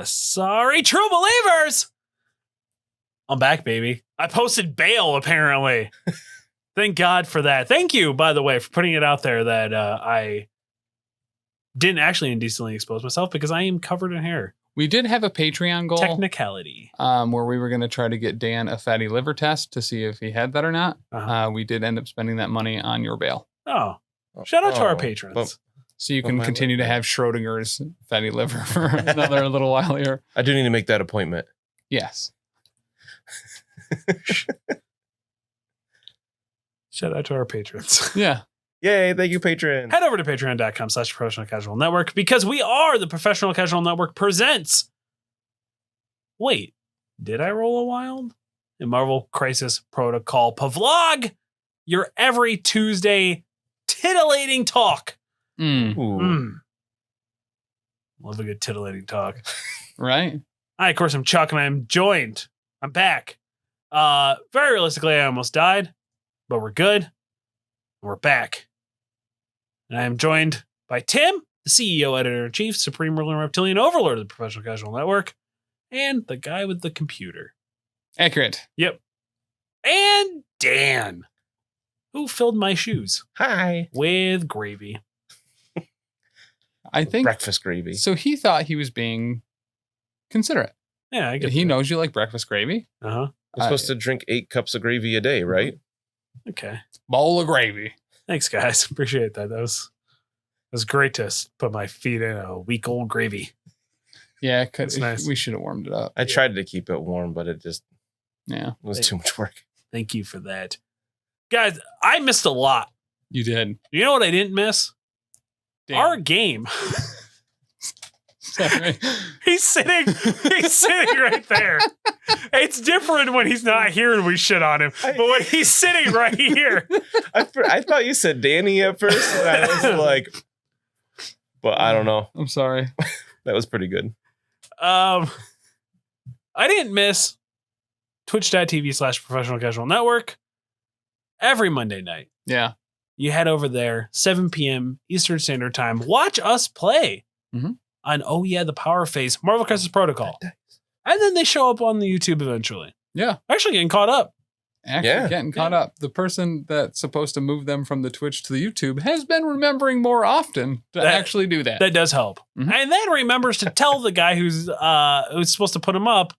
Sorry, true believers. I'm back, baby. I posted bail, apparently. Thank God for that. Thank you, by the way, for putting it out there that I didn't actually indecently expose myself because I am covered in hair. We did have a Patreon goal. Technicality. Where we were going to try to get Dan a fatty liver test to see if he had that or not. Uh-huh. We did end up spending that money on your bail. Oh. Shout out to our patrons. So you can continue to have Schrodinger's fatty liver for another little while here. I do need to make that appointment. Yes. Shout out to our patrons. Yeah. Yay, thank you, patrons. Head over to patreon.com/professional casual network because we are the Professional Casual Network presents. Wait, did I roll a wild? In Marvel Crisis Protocol Pavlog, your every Tuesday titillating talk. Mm. Love a good titillating talk. Right? Hi, of course, I'm Chuck and I'm back. Very realistically, I almost died, but we're good. We're back. And I am joined by Tim, the CEO, Editor-in-Chief, Supreme Ruler and Reptilian Overlord of the Professional Casual Network, and the guy with the computer. Accurate. Yep. And Dan, who filled my shoes. Hi. With gravy. I think breakfast gravy. So he thought he was being considerate. Yeah, I get He that. knows you like breakfast gravy. Uh-huh. I'm supposed to drink 8 cups of gravy a day, right? Okay. Bowl of gravy. Thanks, guys. Appreciate that. That was great to put my feet in a week-old gravy. Yeah, nice. We should have warmed it up. I tried to keep it warm, but it just was too much work. Thank you for that. Guys, I missed a lot. You did. You know what I didn't miss? Damn. Our game. Sorry. He's sitting right there. It's different when he's not here and we shit on him. But when he's sitting right here. I thought you said Danny at first, and I was like, but I don't know. I'm sorry. That was pretty good. I didn't miss twitch.tv/professional casual network every Monday night. Yeah. You head over there, 7 p.m. Eastern Standard Time. Watch us play on, the Power Phase, Marvel Crisis Protocol. And then they show up on the YouTube eventually. Yeah. Actually getting caught up. Getting caught up. The person that's supposed to move them from the Twitch to the YouTube has been remembering more often to actually do that. That does help. Mm-hmm. And then remembers to tell the guy who's supposed to put him up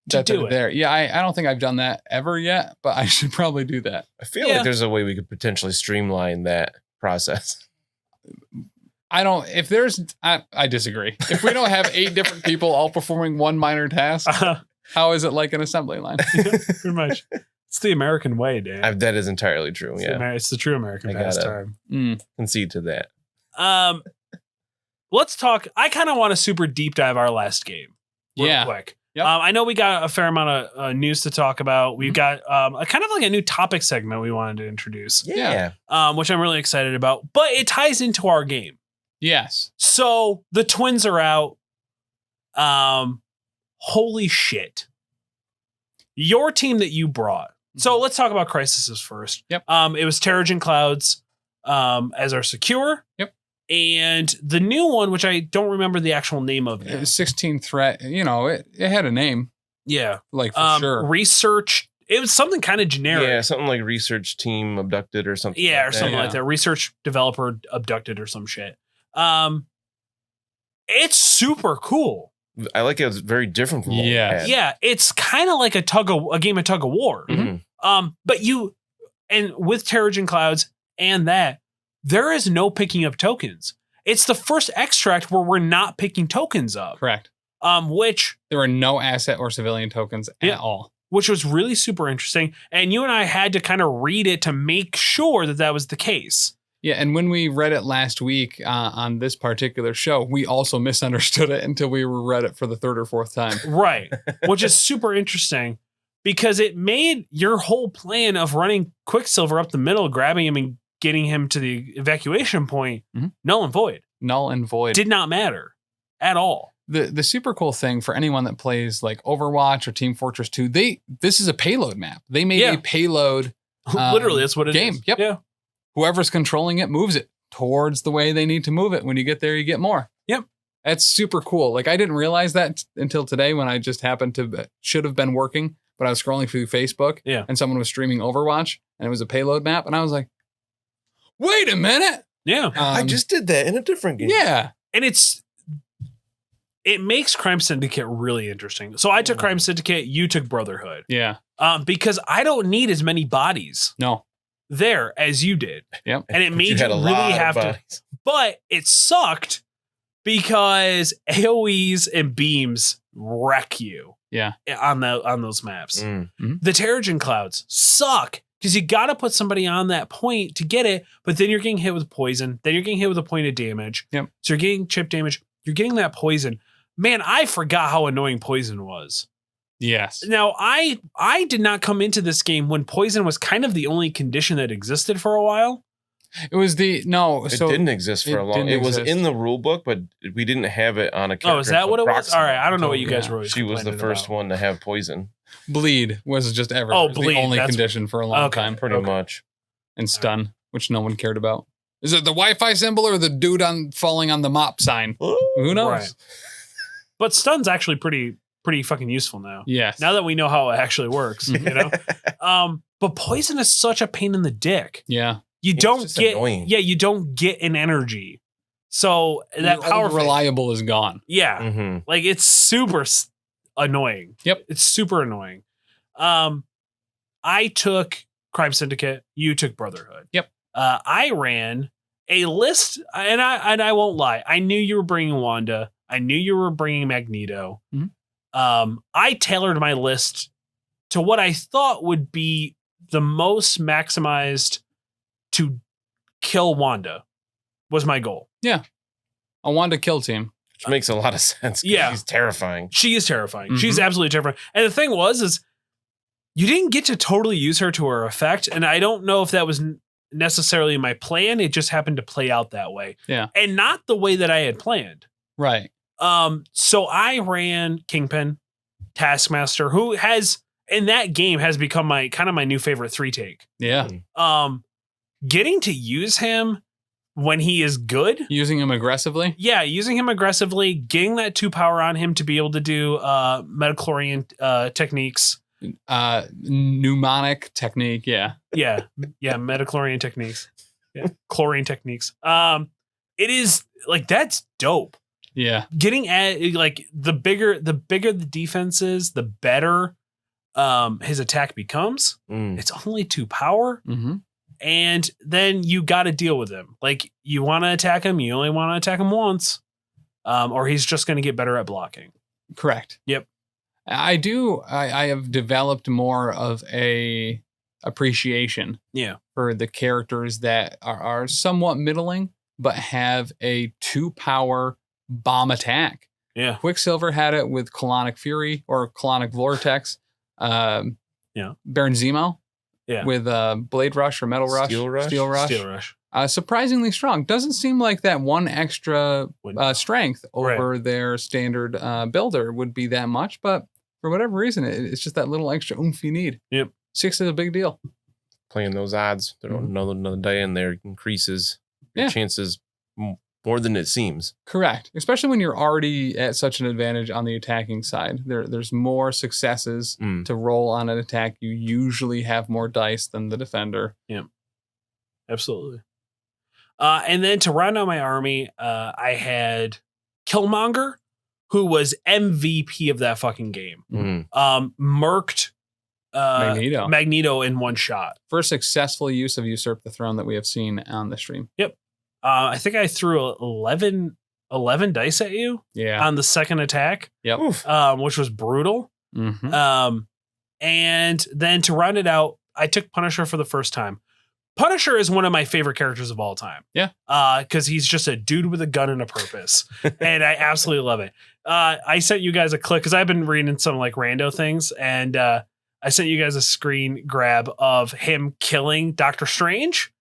to do it. There. Yeah, I don't think I've done that ever yet, but I should probably do that. I feel like there's a way we could potentially streamline that process. I disagree. If we don't have 8 different people all performing one minor task, how is it like an assembly line? Pretty much. It's the American way, Dan. That is entirely true. It's the true American pastime. Concede to that. Let's talk. I kind of want to super deep dive our last game real quick. Yep. I know we got a fair amount of news to talk about. We've got a kind of like a new topic segment we wanted to introduce. Yeah. Which I'm really excited about. But it ties into our game. Yes. So the Twins are out. Holy shit. Your team that you brought. So let's talk about Crises first. Yep. It was Terrigen Clouds as our secure. Yep. And the new one, which I don't remember the actual name of. It was 16 threat. It had a name. Yeah. Like for sure. Research. It was something kind of generic. Yeah, something like research team abducted or something. Yeah, or something like that. Research developer abducted or some shit. It's super cool. I like it. It's very different from what we had. Yeah, it's kind of like a game of tug of war. Mm-hmm. But with Terrigen Clouds and that, there is no picking up tokens. It's the first extract where we're not picking tokens up. Correct. Which there were no asset or civilian tokens at all. Which was really super interesting. And you and I had to kind of read it to make sure that was the case. Yeah, and when we read it last week on this particular show, we also misunderstood it until we read it for the 3rd or 4th time. Right, which is super interesting because it made your whole plan of running Quicksilver up the middle, grabbing him and getting him to the evacuation point, null and void. Null and void. Did not matter at all. The super cool thing for anyone that plays like Overwatch or Team Fortress 2, this is a payload map. They made a payload. Literally, that's what it game. is. Yep. Yeah. Whoever's controlling it moves it towards the way they need to move it. When you get there, you get more. Yep. That's super cool. Like, I didn't realize that until today when I just happened to, should have been working, but I was scrolling through Facebook and someone was streaming Overwatch and it was a payload map. And I was like, wait a minute. Yeah. I just did that in a different game. Yeah. And it makes Crime Syndicate really interesting. So I took Crime Syndicate, you took Brotherhood. Yeah. Because I don't need as many bodies there as you did. Yep. And it made you really have to. But it sucked because AoEs and beams wreck you. Yeah. On those maps. Mm-hmm. The Terrigen clouds suck because you got to put somebody on that point to get it, but then you're getting hit with poison. Then you're getting hit with a point of damage. Yep. So you're getting chip damage. You're getting that poison. Man, I forgot how annoying poison was. Yes. Now, I did not come into this game when poison was kind of the only condition that existed for a while. It was it didn't exist for a long. It was in the rule book, but we didn't have it on a character. Oh, is that what it was? All right, I don't know what you guys were. She was the first one to have poison. Bleed was just ever. Bleed. The only condition for a long time. Pretty much. And stun, which no one cared about. Is it the Wi-Fi symbol or the dude falling on the mop sign? Who knows? Right. But stun's actually pretty fucking useful now. Yes. Now that we know how it actually works, you know. But poison is such a pain in the dick. Yeah. You don't get annoying. you don't get an energy. So that power reliable is gone. Yeah. Mm-hmm. Like it's super annoying. Yep. It's super annoying. I took Crime Syndicate, you took Brotherhood. Yep. I ran a list and I won't lie. I knew you were bringing Wanda. I knew you were bringing Magneto. Mm-hmm. I tailored my list to what I thought would be the most maximized to kill Wanda was my goal. Yeah. A Wanda kill team. Which makes a lot of sense. Yeah. She's terrifying. She is terrifying. Mm-hmm. She's absolutely terrifying. And the thing is you didn't get to totally use her to her effect. And I don't know if that was necessarily my plan. It just happened to play out that way. Yeah. And not the way that I had planned. Right. So I ran Kingpin, Taskmaster, who has in that game has become my new favorite 3-take. Yeah. Getting to use him when he is good. Using him aggressively. Yeah, using him aggressively, getting that 2 power on him to be able to do metachlorian techniques. Mnemonic technique, yeah. Yeah, metachlorian techniques. Yeah, chlorine techniques. It is like that's dope. Yeah. Getting at like the bigger the defense is, the better his attack becomes. It's only 2 power. Mm-hmm. And then you got to deal with him. Like you want to attack him, you only want to attack him once, or he's just going to get better at blocking. Correct. Yep. I have developed more of a appreciation. Yeah. For the characters that are somewhat middling, but have a 2 power bomb attack. Yeah. Quicksilver had it with Colonic Fury or Colonic Vortex. Baron Zemo. Yeah. With Blade Rush or Metal Rush. Steel Rush. Surprisingly strong. Doesn't seem like that one extra strength over their standard builder would be that much, but for whatever reason, it's just that little extra oomph you need. Yep. 6 is a big deal. Playing those odds, another die in there increases your chances more than it seems. Correct. Especially when you're already at such an advantage on the attacking side. There's more successes to roll on an attack. You usually have more dice than the defender. Yeah. Absolutely. And then to round out my army, I had Killmonger, who was MVP of that fucking game. Murked Magneto in one shot. First successful use of Usurp the Throne that we have seen on the stream. Yep. I think I threw 11 dice at you on the second attack. Yep. Which was brutal. Mm-hmm. And then to round it out, I took Punisher for the first time. Punisher is one of my favorite characters of all time. Yeah. Because he's just a dude with a gun and a purpose. And I absolutely love it. I sent you guys a clip because I've been reading some like rando things. And I sent you guys a screen grab of him killing Doctor Strange.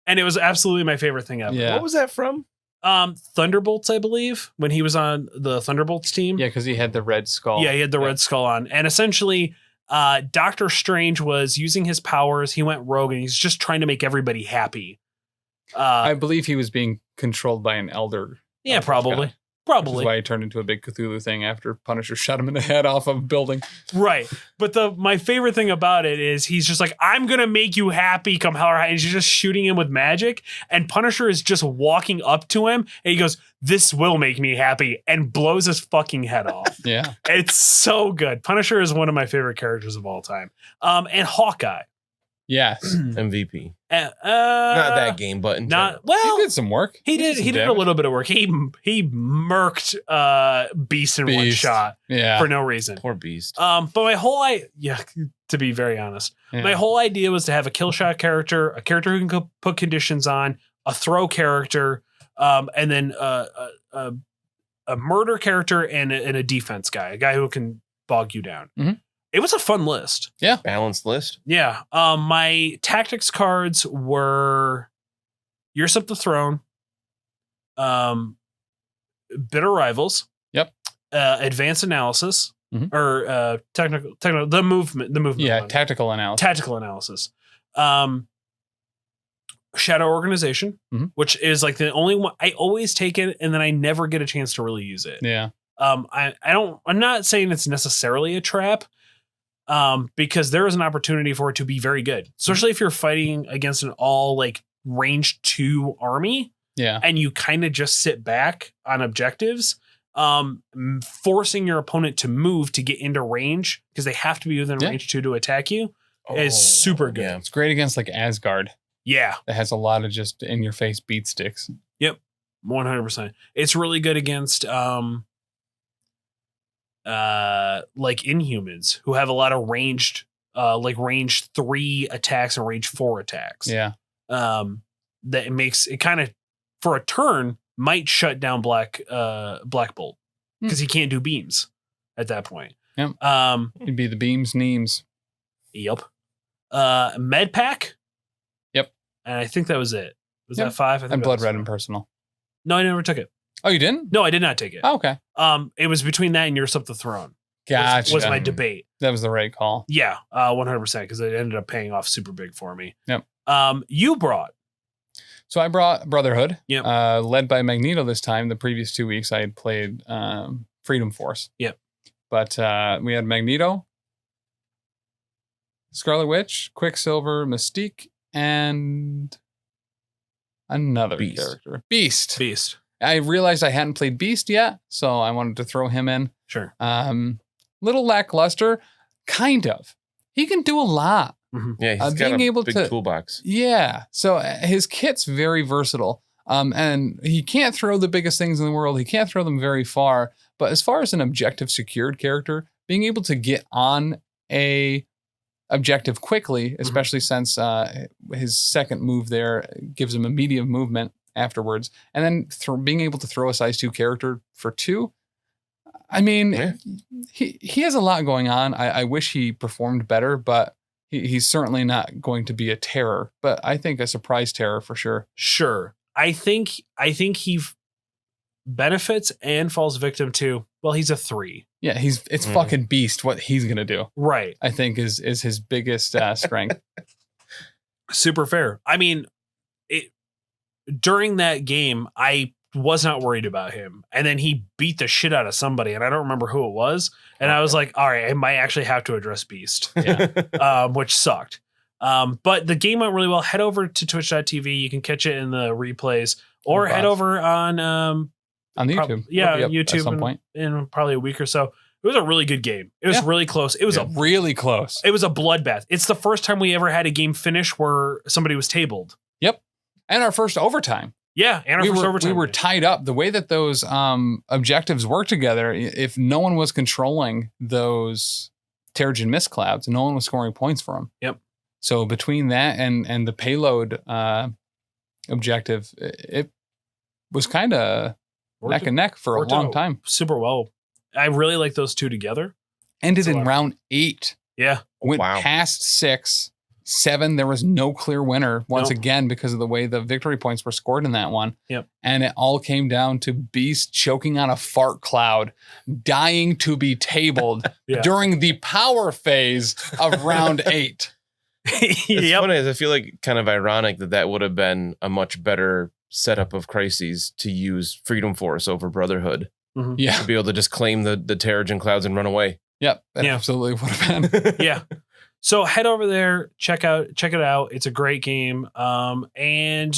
And it was absolutely my favorite thing ever. Yeah. What was that from? Thunderbolts, I believe, when he was on the Thunderbolts team. Yeah, because he had the red skull. Yeah, he had the red skull on. And essentially, Doctor Strange was using his powers. He went rogue and he's just trying to make everybody happy. I believe he was being controlled by an elder. Yeah, probably. Probably. Which is why he turned into a big Cthulhu thing after Punisher shot him in the head off of a building. Right. But my favorite thing about it is he's just like, I'm going to make you happy come hell or high. And he's just shooting him with magic. And Punisher is just walking up to him. And he goes, this will make me happy. And blows his fucking head off. Yeah. It's so good. Punisher is one of my favorite characters of all time. And Hawkeye. Yes. MVP. Not Not that game, but in general. He did some work. He did a little bit of work. He murked Beast in one shot for no reason. Poor Beast. But my whole to be very honest, my whole idea was to have a kill shot character, a character who can put conditions on, a throw character, and then a murder character and a defense guy, a guy who can bog you down. Mm-hmm. It was a fun list. Yeah. Balanced list. Yeah. My tactics cards were Usurp the Throne, Bitter Rivals. Yep. Advanced Analysis. Mm-hmm. Or technical the movement. Yeah, one. Tactical Analysis. Tactical Analysis. Shadow Organization, which is like the only one I always take it and then I never get a chance to really use it. Yeah. I'm not saying it's necessarily a trap. Because there is an opportunity for it to be very good, especially if you're fighting against an all like range 2 army. Yeah. And you kind of just sit back on objectives, forcing your opponent to move to get into range because they have to be within range 2 to attack you is super good. Yeah. It's great against like Asgard. Yeah. It has a lot of just in your face beat sticks. Yep. 100%. It's really good against, like Inhumans who have a lot of ranged like range 3 attacks and range 4 attacks. Yeah. That it makes it kind of for a turn might shut down Black Bolt because he can't do beams at that point. Yep. It'd be the beams neems. Yep. Med Pack. Yep. And I think that was it. Was that 5? I think and Blood Red and Personal. No, I never took it. Oh, you didn't? No, I did not take it. Oh, okay. It was between that and Usurp the Throne. Gotcha. Was my debate. That was the right call. Yeah, 100% because it ended up paying off super big for me. Yep. You brought. So I brought Brotherhood. Yep. Led by Magneto this time. The previous 2 weeks I had played Freedom Force. Yep. But we had Magneto, Scarlet Witch, Quicksilver, Mystique, and another character. Beast. I realized I hadn't played Beast yet, so I wanted to throw him in. Sure. Little lackluster, kind of. He can do a lot. Mm-hmm. Yeah, he's got a big toolbox. Yeah, so his kit's very versatile. And he can't throw the biggest things in the world. He can't throw them very far. But as far as an objective secured character, being able to get on a objective quickly, especially since his second move there gives him immediate movement afterwards, and then being able to throw a size 2 character for 2. I mean, he has a lot going on. I wish he performed better, but he's certainly not going to be a terror, but I think a surprise terror for sure. Sure. I think he benefits and falls victim to, well, he's a 3. Yeah, it's fucking Beast what he's going to do. Right. I think is his biggest strength. Super fair. I mean, during that game, I was not worried about him. And then he beat the shit out of somebody, and I don't remember who it was. And I was like, all right, I might actually have to address Beast. Yeah. Which sucked. But the game went really well. Head over to twitch.tv. You can catch it in the replays, or head over on the YouTube. YouTube at some point in probably a week or so. It was a really good game. It was really close. It was really close. It was a bloodbath. It's the first time we ever had a game finish where somebody was tabled. Yep. And our first overtime. Yeah, and our first overtime. We were tied up. The way that those objectives work together, if no one was controlling those Terrigen Mist clouds, no one was scoring points for them. Yep. So between that and the payload objective, it was kind of neck and neck for a long time. Super well. I really like those two together. Ended in round 8. Yeah. Went past 6. 7, there was no clear winner once again because of the way the victory points were scored in that one. Yep. And it all came down to Beast choking on a fart cloud, dying to be tabled during the power phase of round 8. It's funny, as I feel like kind of ironic that would have been a much better setup of crises to use Freedom Force over Brotherhood. Mm-hmm. Yeah. To be able to just claim the Terrigen clouds and run away. Yep. That absolutely would have been. Yeah. So head over there, check it out. It's a great game. And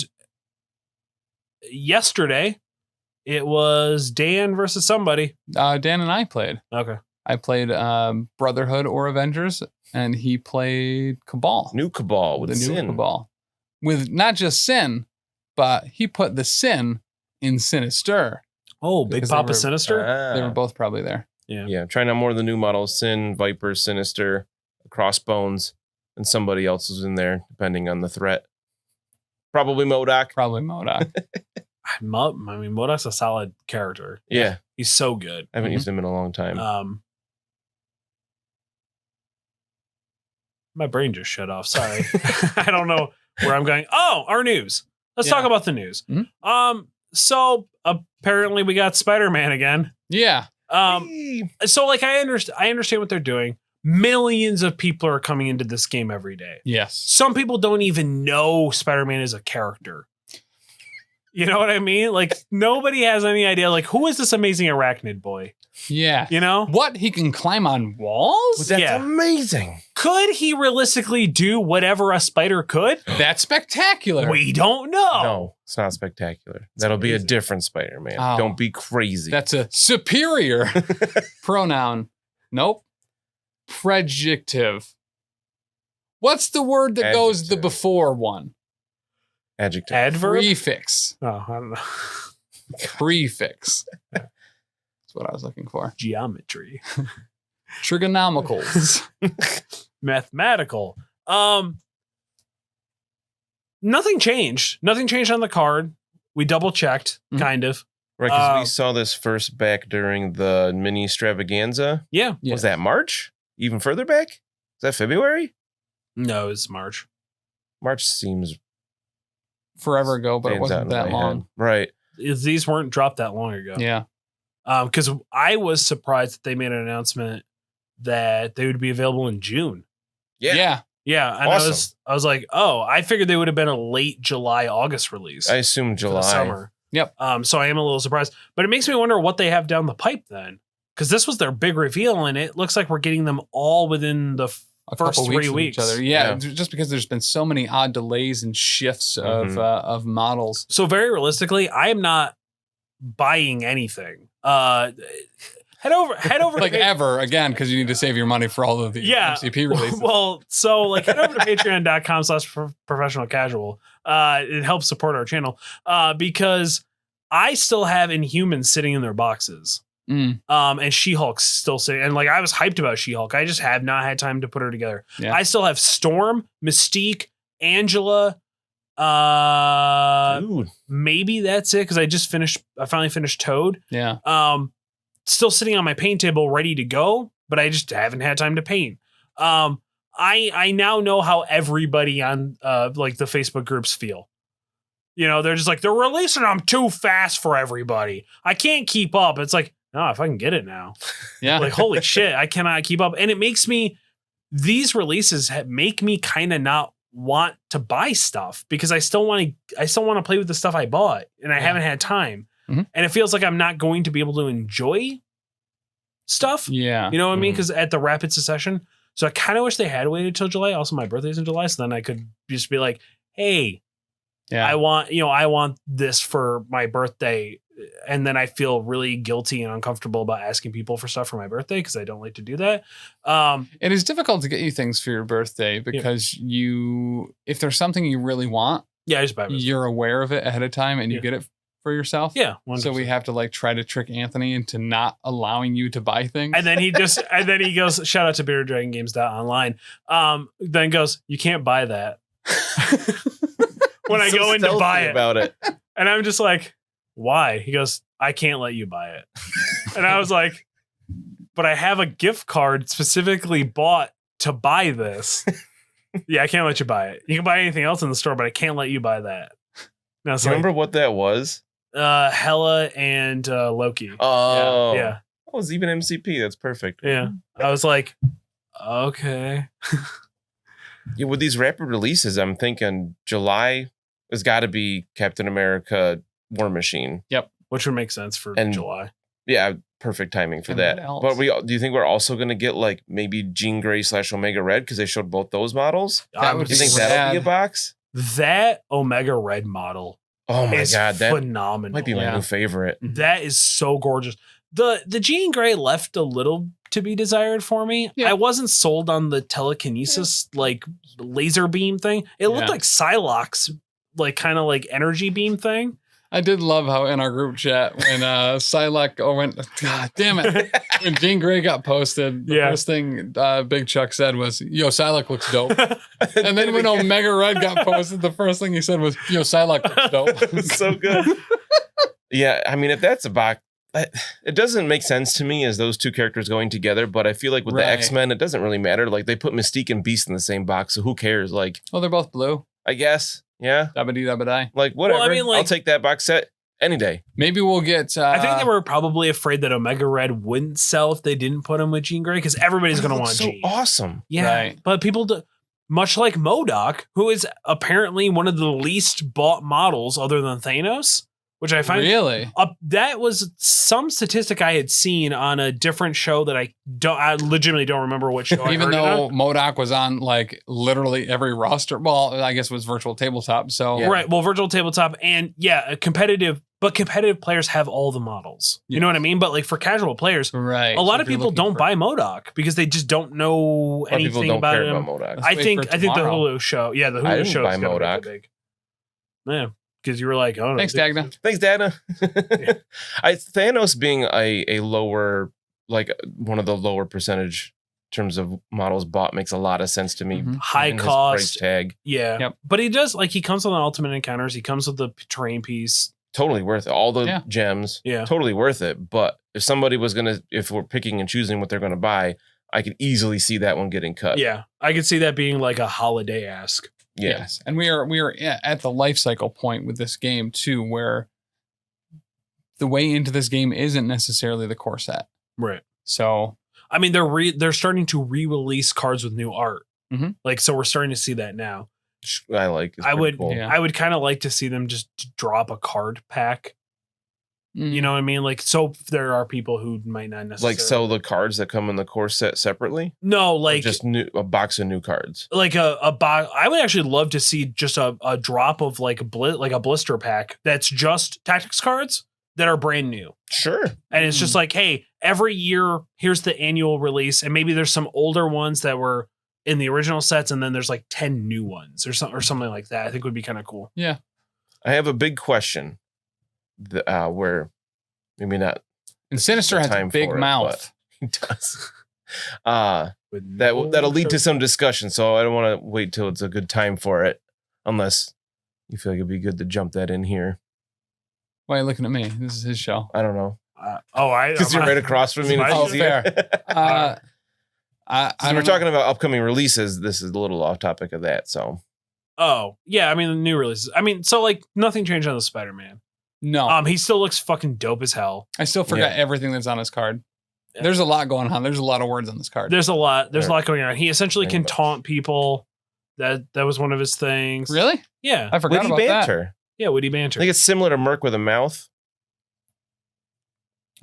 yesterday it was Dan versus somebody. Dan and I played. Okay. I played Brotherhood or Avengers, and he played Cabal. New Cabal with the Sin. New Cabal. With not just Sin, but he put the Sin in Sinister. Oh, Big Papa Sinister? They were both probably there. Yeah. Trying out more of the new models. Sin, Viper, Sinister, Crossbones, and somebody else is in there, depending on the threat. Probably MODOK. I mean, MODOK's a solid character. Yeah. He's so good. I haven't used him in a long time. My brain just shut off. Sorry. I don't know where I'm going. Oh, our news. Let's talk about the news. Mm-hmm. So apparently we got Spider-Man again. Yeah. So like I understand what they're doing. Millions of people are coming into this game every day. Yes. Some people don't even know Spider-Man is a character. You know what I mean? Like nobody has any idea. Like who is this amazing arachnid boy? Yeah. You know? What? He can climb on walls? That's amazing. Could he realistically do whatever a spider could? That's spectacular. We don't know. No, it's not spectacular. That'll be a different Spider-Man. Oh. Don't be crazy. That's a superior pronoun. Nope. Prejective. What's the word that goes the before one? Adjective. Adverb? Prefix. Oh, I don't know. Prefix. That's what I was looking for. Geometry. Trigonomicals. Mathematical. Nothing changed. Nothing changed on the card. We double checked, kind of. Right, because we saw this first back during the mini extravaganza. Yeah. Was that March? Even further back? Is that February? No, it's March. March seems forever ago, but it wasn't that long. Head. Right. These weren't dropped that long ago. Yeah. Because I was surprised that they made an announcement that they would be available in June. Yeah. Yeah. And awesome. I was like, oh, I figured they would have been a late July, August release. I assume July. For the summer. Yep. So I am a little surprised. But it makes me wonder what they have down the pipe then. Because this was their big reveal, and it looks like we're getting them all within the first 3 weeks. Each other. Yeah, just because there's been so many odd delays and shifts of models. So very realistically, I am not buying anything. Head over like ever again, because you need to save your money for all of the MCP releases. Well, so like head over to patreon.com/professional casual. It helps support our channel because I still have Inhumans sitting in their boxes. And She-Hulk's still sitting, and like I was hyped about She-Hulk. I just have not had time to put her together. Yeah. I still have Storm, Mystique, Angela. Maybe that's it because I finally finished Toad. Yeah. Still sitting on my paint table ready to go, but I just haven't had time to paint. I now know how everybody on like the Facebook groups feel. You know, they're just like, they're releasing them too fast for everybody. I can't keep up. It's like, no, if I can get it now. Yeah. Like, holy shit, I cannot keep up. And it makes me, these releases make me kind of not want to buy stuff because I still want to play with the stuff I bought and I haven't had time. And it feels like I'm not going to be able to enjoy stuff. Yeah. You know what I mean? Because at the Rapid Succession. So I kind of wish they had waited till July. Also, my birthday's in July. So then I could just be like, hey, I want this for my birthday. And then I feel really guilty and uncomfortable about asking people for stuff for my birthday because I don't like to do that. It is difficult to get you things for your birthday because if there's something you really want, I just buy it. You're aware of it ahead of time and you get it for yourself. Yeah. 100%. So we have to like try to trick Anthony into not allowing you to buy things. And then he goes, shout out to bearddragongames.online. Then goes, you can't buy that. When I go in to buy it. About it. And I'm just like, why? He goes, I can't let you buy it. And I was like, but I have a gift card specifically bought to buy this. Yeah, I can't let you buy it. You can buy anything else in the store, but I can't let you buy that. Now, do you remember what that was? Hela and Loki. Oh. Yeah. That was even MCP. That's perfect. Yeah. I was like, okay. Yeah, with these rapid releases, I'm thinking July has got to be Captain America War Machine. Yep. Which would make sense for July. Yeah, perfect timing for And that. what else? But do you think we're also going to get like maybe Jean Grey / Omega Red because they showed both those models? That would Do you think be that'll be a rad. box? That Omega Red model Oh my is god, that phenomenal. might be my new favorite. That is so gorgeous. The Jean Grey left a little to be desired for me. Yeah. I wasn't sold on the telekinesis like laser beam thing. It looked Yeah. like Psylocke's like kind of like energy beam thing. I did love how in our group chat when Psylocke went, God damn it. When Jean Grey got posted, the first thing Big Chuck said was, yo, Psylocke looks dope. And then when Omega Red got posted, the first thing he said was, yo, Psylocke looks dope. So good. Yeah, I mean, if that's a box, it doesn't make sense to me as those two characters going together, but I feel like with the X-Men, it doesn't really matter. Like they put Mystique and Beast in the same box, so who cares? Like, Well, they're both blue. I guess, yeah. Dabba-dee, dabba-die. Like whatever. Well, I mean, like- I'll take that box set any day. Maybe we'll get. I think they were probably afraid that Omega Red wouldn't sell if they didn't put him with Jean Grey because everybody's going to want so Jean. awesome. Yeah, Right. but people do. Much like MODOK, who is apparently one of the least bought models other than Thanos, which I find Really? that was some statistic I had seen on a different show that I legitimately don't remember what show. I Even heard it though on. MODOK was on like literally every roster. Well, I guess it was virtual tabletop. So Yeah. Right, well, virtual tabletop and competitive players have all the models. You know what I mean? But like for casual players, Right. a lot So of if you're people looking don't for- buy MODOK because they just don't know A lot of people anything don't about care him. about MODOK. Let's I wait think for the tomorrow. Hulu show, the I Hulu didn't show buy is gonna make MODOK. it big. Yeah, because you were like, oh, no, Thanks, Dagna. Thanks, Dana. Thanos being a lower, like one of the lower percentage in terms of models bought makes a lot of sense to me. Mhm. High Given his cost. price tag. Yeah, Yep. but he does like he comes with the ultimate encounters. He comes with the terrain piece. Totally worth it. All the Yeah. gems. Yeah. Totally worth it. But if somebody was if we're picking and choosing what they're gonna buy, I could easily see that one getting cut. Yeah, I could see that being like a holiday ask. Yeah. Yes. And we are at the life cycle point with this game too, where the way into this game isn't necessarily the core set. Right. So I mean, they're starting to re-release cards with new art. Mhm. Like, so we're starting to see that now. I like. It's I pretty would, cool. Yeah. I would kind of like to see them just drop a card pack. You know what I mean? Like, so there are people who might not necessarily Like sell the cards that come in the core set separately. No, Or like just a box of new cards. like a box. I would actually love to see just a drop of like a blister pack that's just tactics cards that are brand new. Sure. And it's just like, hey, every year here's the annual release, and maybe there's some older ones that were in the original sets, and then there's like 10 new ones or something like that. I think would be kind of cool. Yeah. I have a big question. Where maybe not And Sinister the has a time big for it, mouth. but he does. That'll lead to some discussion. So I don't want to wait till it's a good time for it, unless you feel like it'd be good to jump that in here. Why are you looking at me? This is his show. I don't know because I'm you're right across from me. and it's Oh, easier. I Since we're talking about upcoming releases, this is a little off topic of that. So Oh, yeah. I mean, the new releases. I mean, so like nothing changed on the Spider-Man. No. He still looks fucking dope as hell. I still forgot everything that's on his card. Yeah. There's a lot going on. There's a lot of words on this card. There's a lot There- going on. He essentially Very can much. taunt people. That was one of his things. Really? Yeah. I forgot witty about that. banter. Yeah, witty I banter. think it's similar to Merc with a mouth.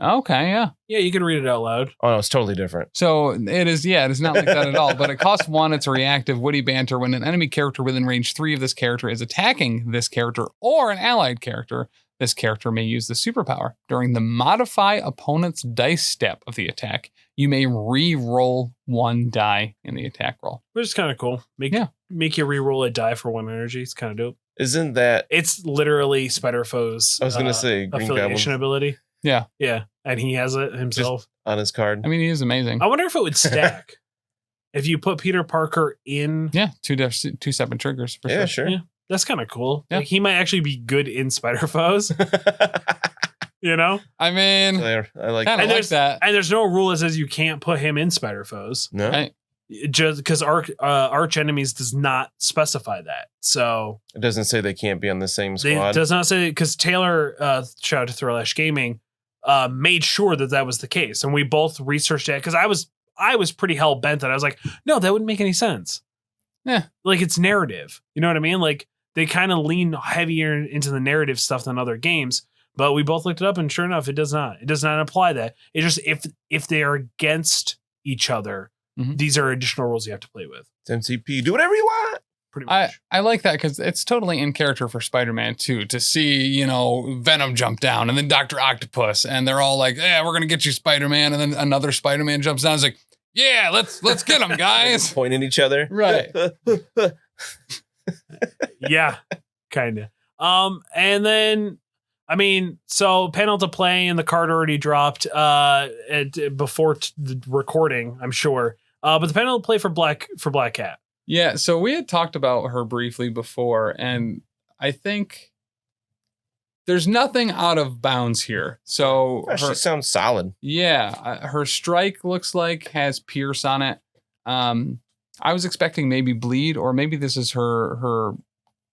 Okay, yeah. Yeah, you can read it out loud. Oh no, it's totally different. So it is, it is not like that at all. But it costs 1. It's a reactive witty banter. When an enemy character within range 3 of this character is attacking this character or an allied character, this character may use the superpower. During the modify opponent's dice step of the attack, you may re-roll 1 die in the attack roll. Which is kind of cool. Make you re-roll a die for 1 energy. It's kind of dope. Isn't that? It's literally Spider-Foe's I was gonna say Green affiliation Goblin ability. Yeah. Yeah. And he has it himself. on his card. I mean, he is amazing. I wonder if it would stack. If you put Peter Parker in. Yeah, two separate triggers for Yeah, sure. sure. Yeah. That's kind of cool. Yeah. Like, he might actually be good in Spider-Foes, you know? I mean, There, I like kind And of like there's- that. And there's no rule that says you can't put him in Spider-Foes. No, Right. Just because Arch Enemies does not specify that. So it doesn't say they can't be on the same it squad. does not say, because Taylor, shout out to Thriller Gaming, made sure that was the case. And we both researched it because I was pretty hell bent that I was like, no, that wouldn't make any sense. Yeah. Like, it's narrative. You know what I mean? Like, they kind of lean heavier into the narrative stuff than other games. But we both looked it up, and sure enough, it does not. It does not apply that. It just if they are against each other, these are additional rules you have to play with. It's MCP. Do whatever you want. Pretty much. I like that because it's totally in character for Spider-Man too, to see, Venom jump down and then Dr. Octopus, and they're all like, yeah, we're going to get you, Spider-Man. And then another Spider-Man jumps down. It's like, yeah, let's get him, guys. Pointing at each other. Right. Yeah, kind of. And then, so panel to play and the card already dropped before the recording, I'm sure. But the panel to play for Black Cat. Yeah, so we had talked about her briefly before, and I think there's nothing out of bounds here. So she sounds solid. Yeah, her strike looks like has Pierce on it. I was expecting maybe bleed, or maybe this is her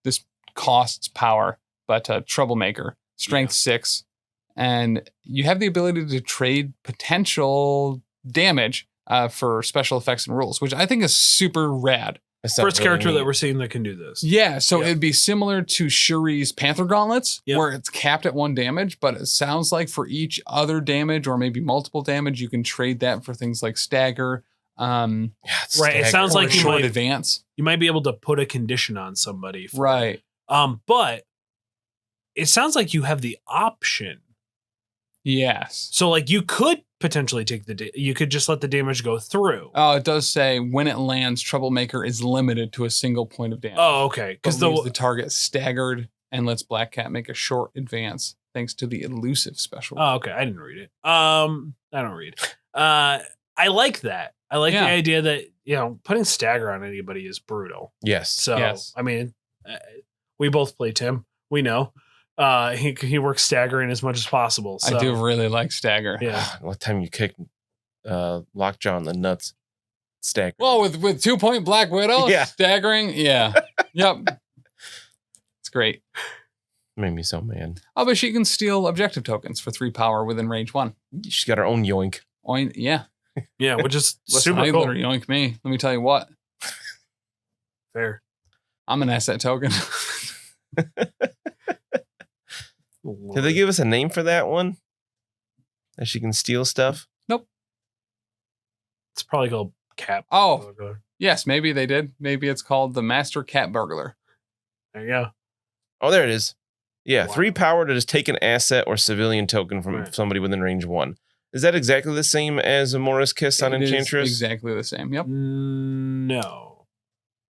this costs power, but Troublemaker, strength 6, and you have the ability to trade potential damage for special effects and rules, which I think is super rad. First character that we're seeing that can do this. Yeah, so it'd be similar to Shuri's Panther Gauntlets, Yep. where it's capped at 1 damage, but it sounds like for each other damage or maybe multiple damage, you can trade that for things like stagger. Right. It sounds like you short might advance. You might be able to put a condition on somebody. Right. But it sounds like you have the option. Yes. So like you could potentially take you could just let the damage go through. Oh, it does say when it lands, Troublemaker is limited to a single point of damage. Oh, okay. Because the target staggered and lets Black Cat make a short advance thanks to the elusive special. Oh, okay. I didn't read it. I don't read. I like that. I like the idea that, putting stagger on anybody is brutal. Yes. So, we both play Tim. We know. He works staggering as much as possible. So. I do really like stagger. Yeah. What time you kick Lockjaw in the nuts? Stagger. Well, with 2-point Black Widow, staggering. Yeah. Yep. It's great. Made me so mad. Oh, but she can steal objective tokens for 3 power within range 1. She's got her own yoink. Yeah. Yeah, which is Listen, super I cool. let her yoink me. Let me tell you what. Fair. I'm an asset token. Did they give us a name for that one? That she can steal stuff? Nope. It's probably called Cat. Oh, yes, maybe they did. Maybe it's called the Master Cat Burglar. There you go. Oh, there it is. Yeah, Wow. 3 power to just take an asset or civilian token from somebody within range 1. Is that exactly the same as a Morris Kiss on Enchantress? Exactly the same. Yep. No.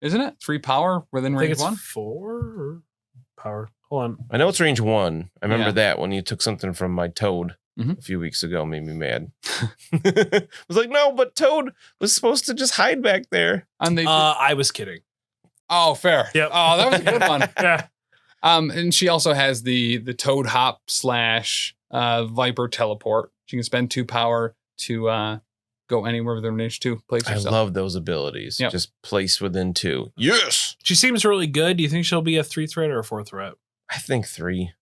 Isn't it? 3 power within I think range it's 1? 4 power. Hold on. I know it's range 1. I remember that when you took something from my Toad a few weeks ago, made me mad. I was like, no, but Toad was supposed to just hide back there. And they I was kidding. Oh, fair. Yep. Oh, that was a good one. Yeah. And she also has the Toad Hop / Viper teleport. She can spend 2 power to go anywhere within range 2. Place I herself. love those abilities. Yep. Just place within 2. Yes. She seems really good. Do you think she'll be a 3 threat or a 4 threat? I think 3.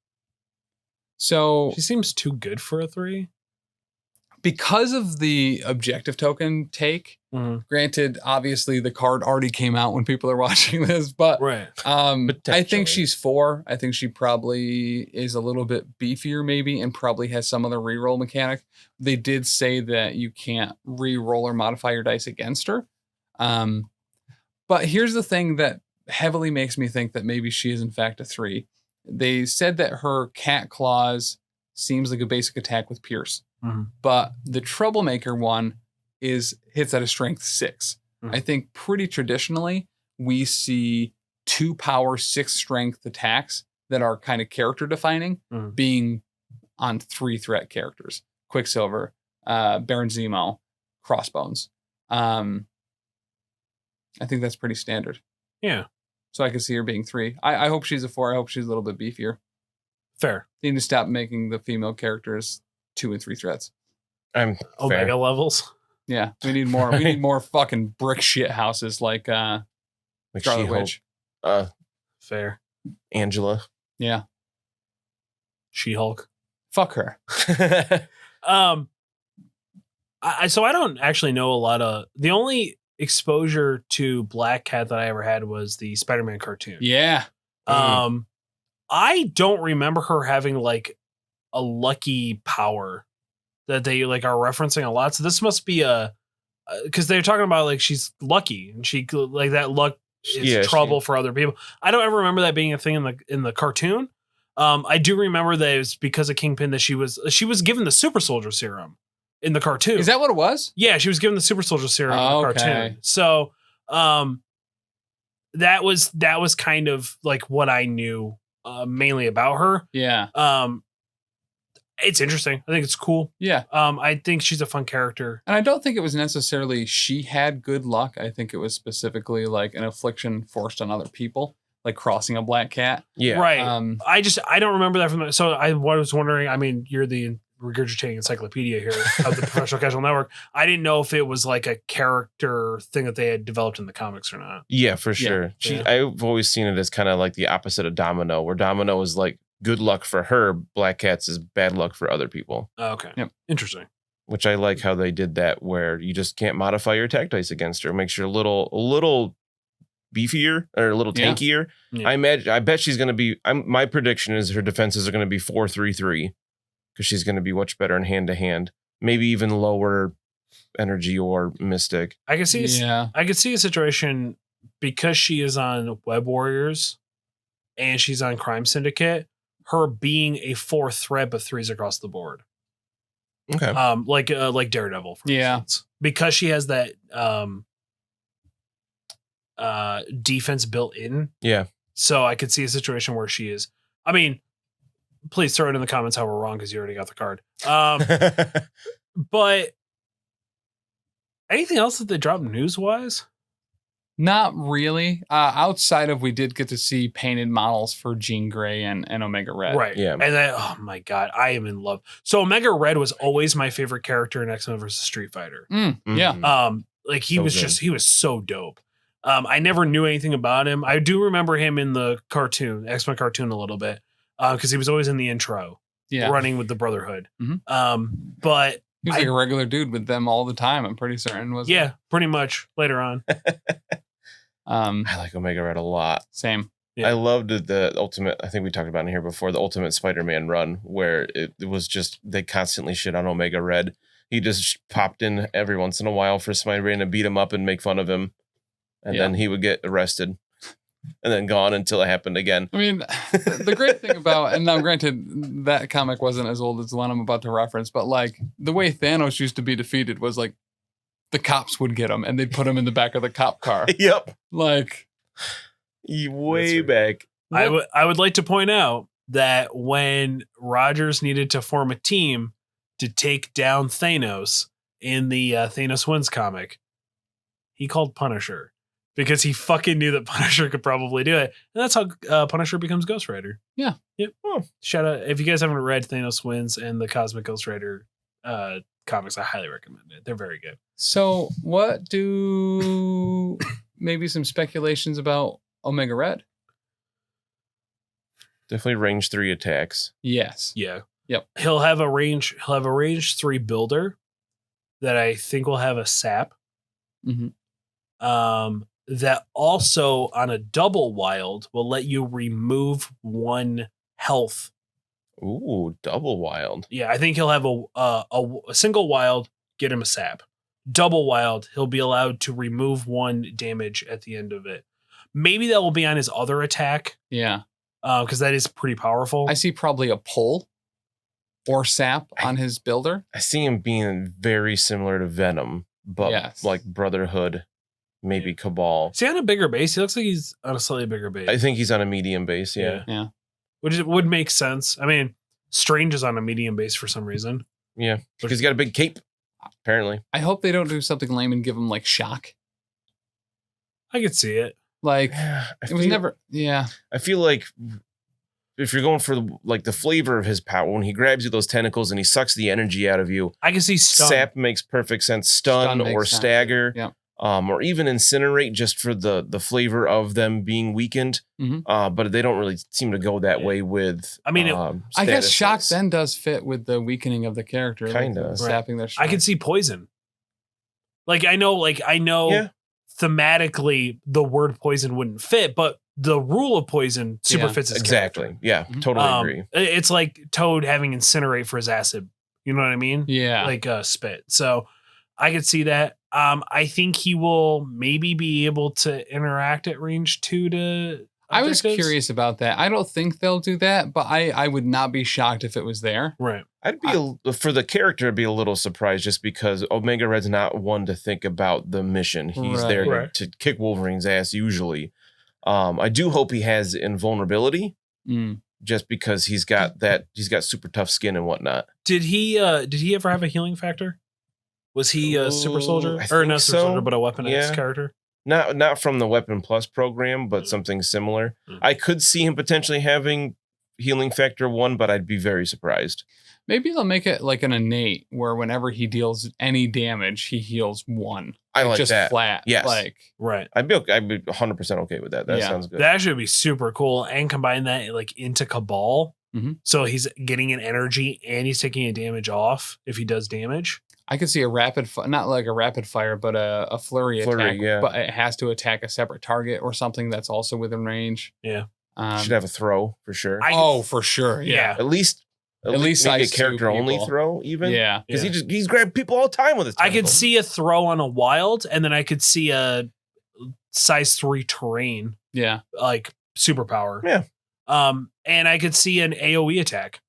So She seems too good for a 3. because of the objective token take, granted, obviously the card already came out when people are watching this, but Right. I Potentially. think she's 4. I think she probably is a little bit beefier maybe and probably has some other reroll mechanic. They did say that you can't reroll or modify your dice against her. But here's the thing that heavily makes me think that maybe she is in fact a 3. They said that her cat claws seems like a basic attack with Pierce. But the Troublemaker one hits at a strength 6. I think pretty traditionally we see 2 power 6 strength attacks that are kind of character defining being on 3 threat characters: Quicksilver, Baron Zemo, Crossbones. I think that's pretty standard. Yeah. So I could see her being 3. I hope she's a 4. I hope she's a little bit beefier. Fair. They need to stop making the female characters 2 and 3 threats. I'm Omega fair. levels. Yeah, we need more. We need more fucking brick shit houses like Like Scarlet She-Hulk, Witch. Fair. Angela. Yeah, She-Hulk. fuck her. So I don't actually know a lot of the only exposure to Black Cat that I ever had was the Spider-Man cartoon. Yeah, I don't remember her having like a lucky power that they like are referencing a lot. So this must be because they're talking about like she's lucky and she like that luck is trouble for other people. I don't ever remember that being a thing in the cartoon. I do remember that it was because of Kingpin that she was given the super soldier serum in the cartoon. Is that what it was? Yeah, she was given the super soldier serum in the cartoon. So that was kind of like what I knew mainly about her. Yeah. It's interesting. I think it's cool. Yeah. I think she's a fun character. And I don't think it was necessarily she had good luck. I think it was specifically like an affliction forced on other people, like crossing a black cat. Yeah. Right. I don't remember that from so I was wondering, I mean, you're the regurgitating encyclopedia here of the Professional Casual Network. I didn't know if it was like a character thing that they had developed in the comics or not. Yeah, for sure. Yeah. I've always seen it as kind of like the opposite of Domino, where Domino is like good luck for her, Black Cat's is bad luck for other people. Oh, okay. Yep. Interesting. Which I like how they did that, where you just can't modify your attack dice against her. Makes her a little beefier or a little tankier. Yeah. I bet she's going to be. My prediction is her defenses are going to be 4-3-3 because she's going to be much better in hand to hand. Maybe even lower energy or mystic. I could see a situation because she is on Web Warriors and she's on Crime Syndicate. Her being a 4th threat but 3s across the board. Okay. Like Daredevil, for instance. Because she has that defense built in. Yeah. So I could see a situation where she is. I mean, please throw it in the comments how we're wrong because you already got the card. But anything else that they dropped news-wise? Not really. Outside of we did get to see painted models for Jean Grey and Omega Red. Right. Yeah. And then, oh my God, I am in love. So Omega Red was always my favorite character in X-Men versus Street Fighter. Yeah. Like he was so dope. I never knew anything about him. I do remember him in the cartoon, X-Men cartoon a little bit. Because he was always in the intro. Yeah. Running with the Brotherhood. Mm-hmm. But he was like a regular dude with them all the time, I'm pretty certain, wasn't he? Pretty much later on. I like Omega Red a lot. Same. Yeah. I loved the ultimate. I think we talked about it here before. The Ultimate Spider-Man run, where it was just they constantly shit on Omega Red. He just popped in every once in a while for Spider-Man to beat him up and make fun of him, and then he would get arrested, and then gone until it happened again. I mean, the great thing about, and now granted, that comic wasn't as old as the one I'm about to reference, but like the way Thanos used to be defeated was like the cops would get him and they'd put him in the back of the cop car. Yep. Like way back. I would like to point out that when Rogers needed to form a team to take down Thanos in the Thanos Wins comic, he called Punisher because he fucking knew that Punisher could probably do it. And that's how Punisher becomes Ghost Rider. Yeah. Yep. Oh. Shout out. If you guys haven't read Thanos Wins and the Cosmic Ghost Rider comics, I highly recommend it. They're very good. So what do maybe some speculations about Omega Red? Definitely range 3 attacks. Yes. Yeah. Yep. He'll have a range 3 builder that I think will have a sap. Mm-hmm. That also on a double wild will let you remove 1 health. Ooh, double wild. Yeah, I think he'll have a single wild, get him a sap. Double wild, he'll be allowed to remove 1 damage at the end of it. Maybe that will be on his other attack. Yeah. Because that is pretty powerful. I see probably a pull or sap on his builder. I see him being very similar to Venom, but like Brotherhood, maybe Cabal. Is he on a bigger base? He looks like he's on a slightly bigger base. I think he's on a medium base, yeah. Which would make sense. I mean, Strange is on a medium base for some reason. Yeah, because he's got a big cape, apparently. I hope they don't do something lame and give him like shock. I could see it. Like it was never. Yeah, I feel like if you're going for the flavor of his power, when he grabs you those tentacles and he sucks the energy out of you, I can see stun. Sap makes perfect sense. Stun or stagger, or even incinerate, just for the flavor of them being weakened. Mm-hmm. But they don't really seem to go that way with. I mean, I guess shock then does fit with the weakening of the character, kind of sapping their strength. I can see poison. I know. Yeah. Thematically, the word poison wouldn't fit, but the rule of poison super fits his exactly. character. Yeah, totally agree. It's like Toad having incinerate for his acid. You know what I mean? Yeah. Like spit. So I could see that. I think he will maybe be able to interact at range 2 to I was objectives. curious about that. I don't think they'll do that, but I would not be shocked if it was there. Right. I'd be for the character, I'd be a little surprised just because Omega Red's not one to think about the mission. He's there to kick Wolverine's ass usually. I do hope he has invulnerability, just because he's got super tough skin and whatnot. Did he ever have a healing factor? Was he a super soldier or not super soldier, but a weapon X character? Not from the Weapon Plus program, but something similar. I could see him potentially having healing factor 1, but I'd be very surprised. Maybe they'll make it like an innate where whenever he deals any damage, he heals 1. I like just that. Flat. Yes. Right. I'd be 100% okay with that. That sounds good. That should be super cool. And combine that like into Cabal. So he's getting an energy and he's taking a damage off if he does damage. I could see a not like a rapid fire, but a flurry attack. Yeah. But it has to attack a separate target or something that's also within range. Yeah. Should have a throw for sure. For sure. Yeah. At least maybe a character only throw even. Yeah. Because he's grabbed people all the time with his tentacle. I could see a throw on a wild, and then I could see a size 3 terrain. Yeah. Like superpower. Yeah. And I could see an AoE attack.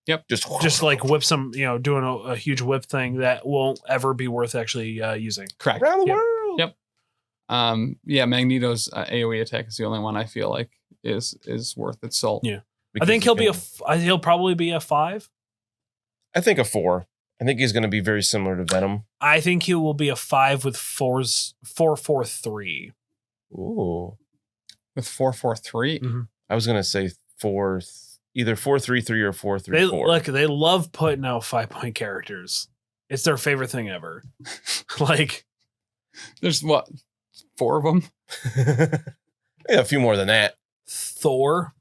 Yep. Just like whip some, doing a huge whip thing that won't ever be worth actually using. Correct. Around the world. Yep. Magneto's AoE attack is the only one I feel like is worth its salt. Yeah. I think he'll probably be a 5. I think a 4. I think he's going to be very similar to Venom. I think he will be a 5 with 4-4-3. Ooh. With 4-4-3? I was going to say 4, either 4-3-3 or 4-3-4. Look, they love putting out 5-point characters. It's their favorite thing ever. Like, there's 4 of them? Yeah, a few more than that. Thor,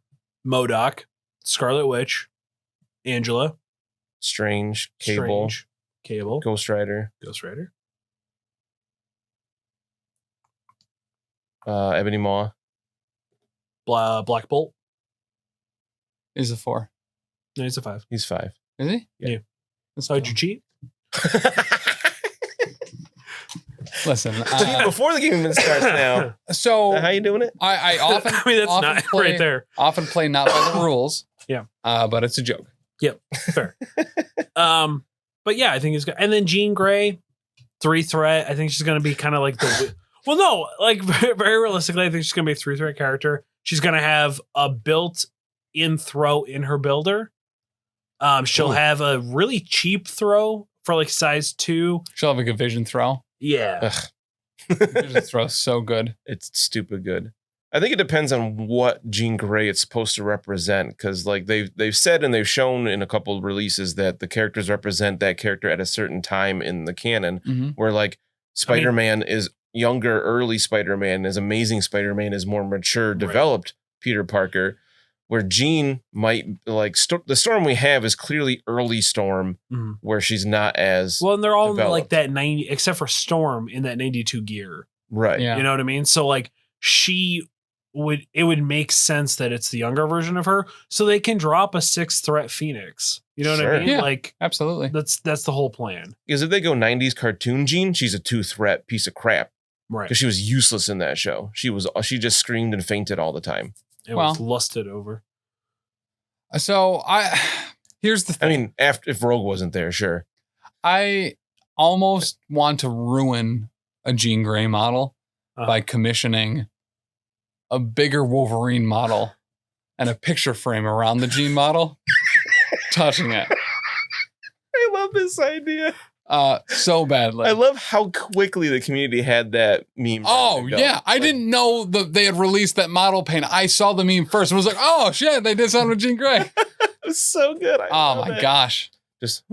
MODOK, Scarlet Witch, Angela, Strange, Cable, Ghost Rider, Ebony Maw, Black Bolt. Is a 4. No, he's a 5. He's 5. Is he? Yeah. So did you cheat? Listen, before the game even starts now. So how you doing it? I often, that's often not play, right there. Often play not by the rules. Yeah. But it's a joke. Yep. Fair. But yeah, I think it's good. And then Jean Grey, 3 threat. I think she's going to be kind of like the. Well, no, like very realistically, I think she's going to be a 3 threat character. She's going to have a built-in throw in her builder. She'll have a really cheap throw for like size 2. She'll have like a vision throw. Yeah. Vision throw is so good. It's stupid good. I think it depends on what Jean Grey it's supposed to represent, because like they've said and they've shown in a couple of releases that the characters represent that character at a certain time in the canon, where like Spider-Man is younger, early Spider-Man, is Amazing Spider-Man is more mature, developed Peter Parker, where Jean might like the Storm we have is clearly early Storm, where she's not as well, and they're all developed. like that 90, except for Storm in that 92 gear, right? Yeah. You know what I mean? So like it would make sense that it's the younger version of her, so they can drop a 6 threat Phoenix. You know what I mean? Yeah, like absolutely. That's the whole plan. Because if they go 90s cartoon Jean, she's a 2 threat piece of crap. Right. Because she was useless in that show. She just screamed and fainted all the time. It was lusted over. So here's the thing. I mean, if Rogue wasn't there, sure. I almost want to ruin a Jean Grey model by commissioning a bigger Wolverine model and a picture frame around the Jean model, touching it. I love this idea. So badly. I love how quickly the community had that meme. Oh, yeah. I didn't know that they had released that model paint. I saw the meme first and was like, oh, shit, they did something with Jean Grey. It was so good. Oh, my gosh. Just,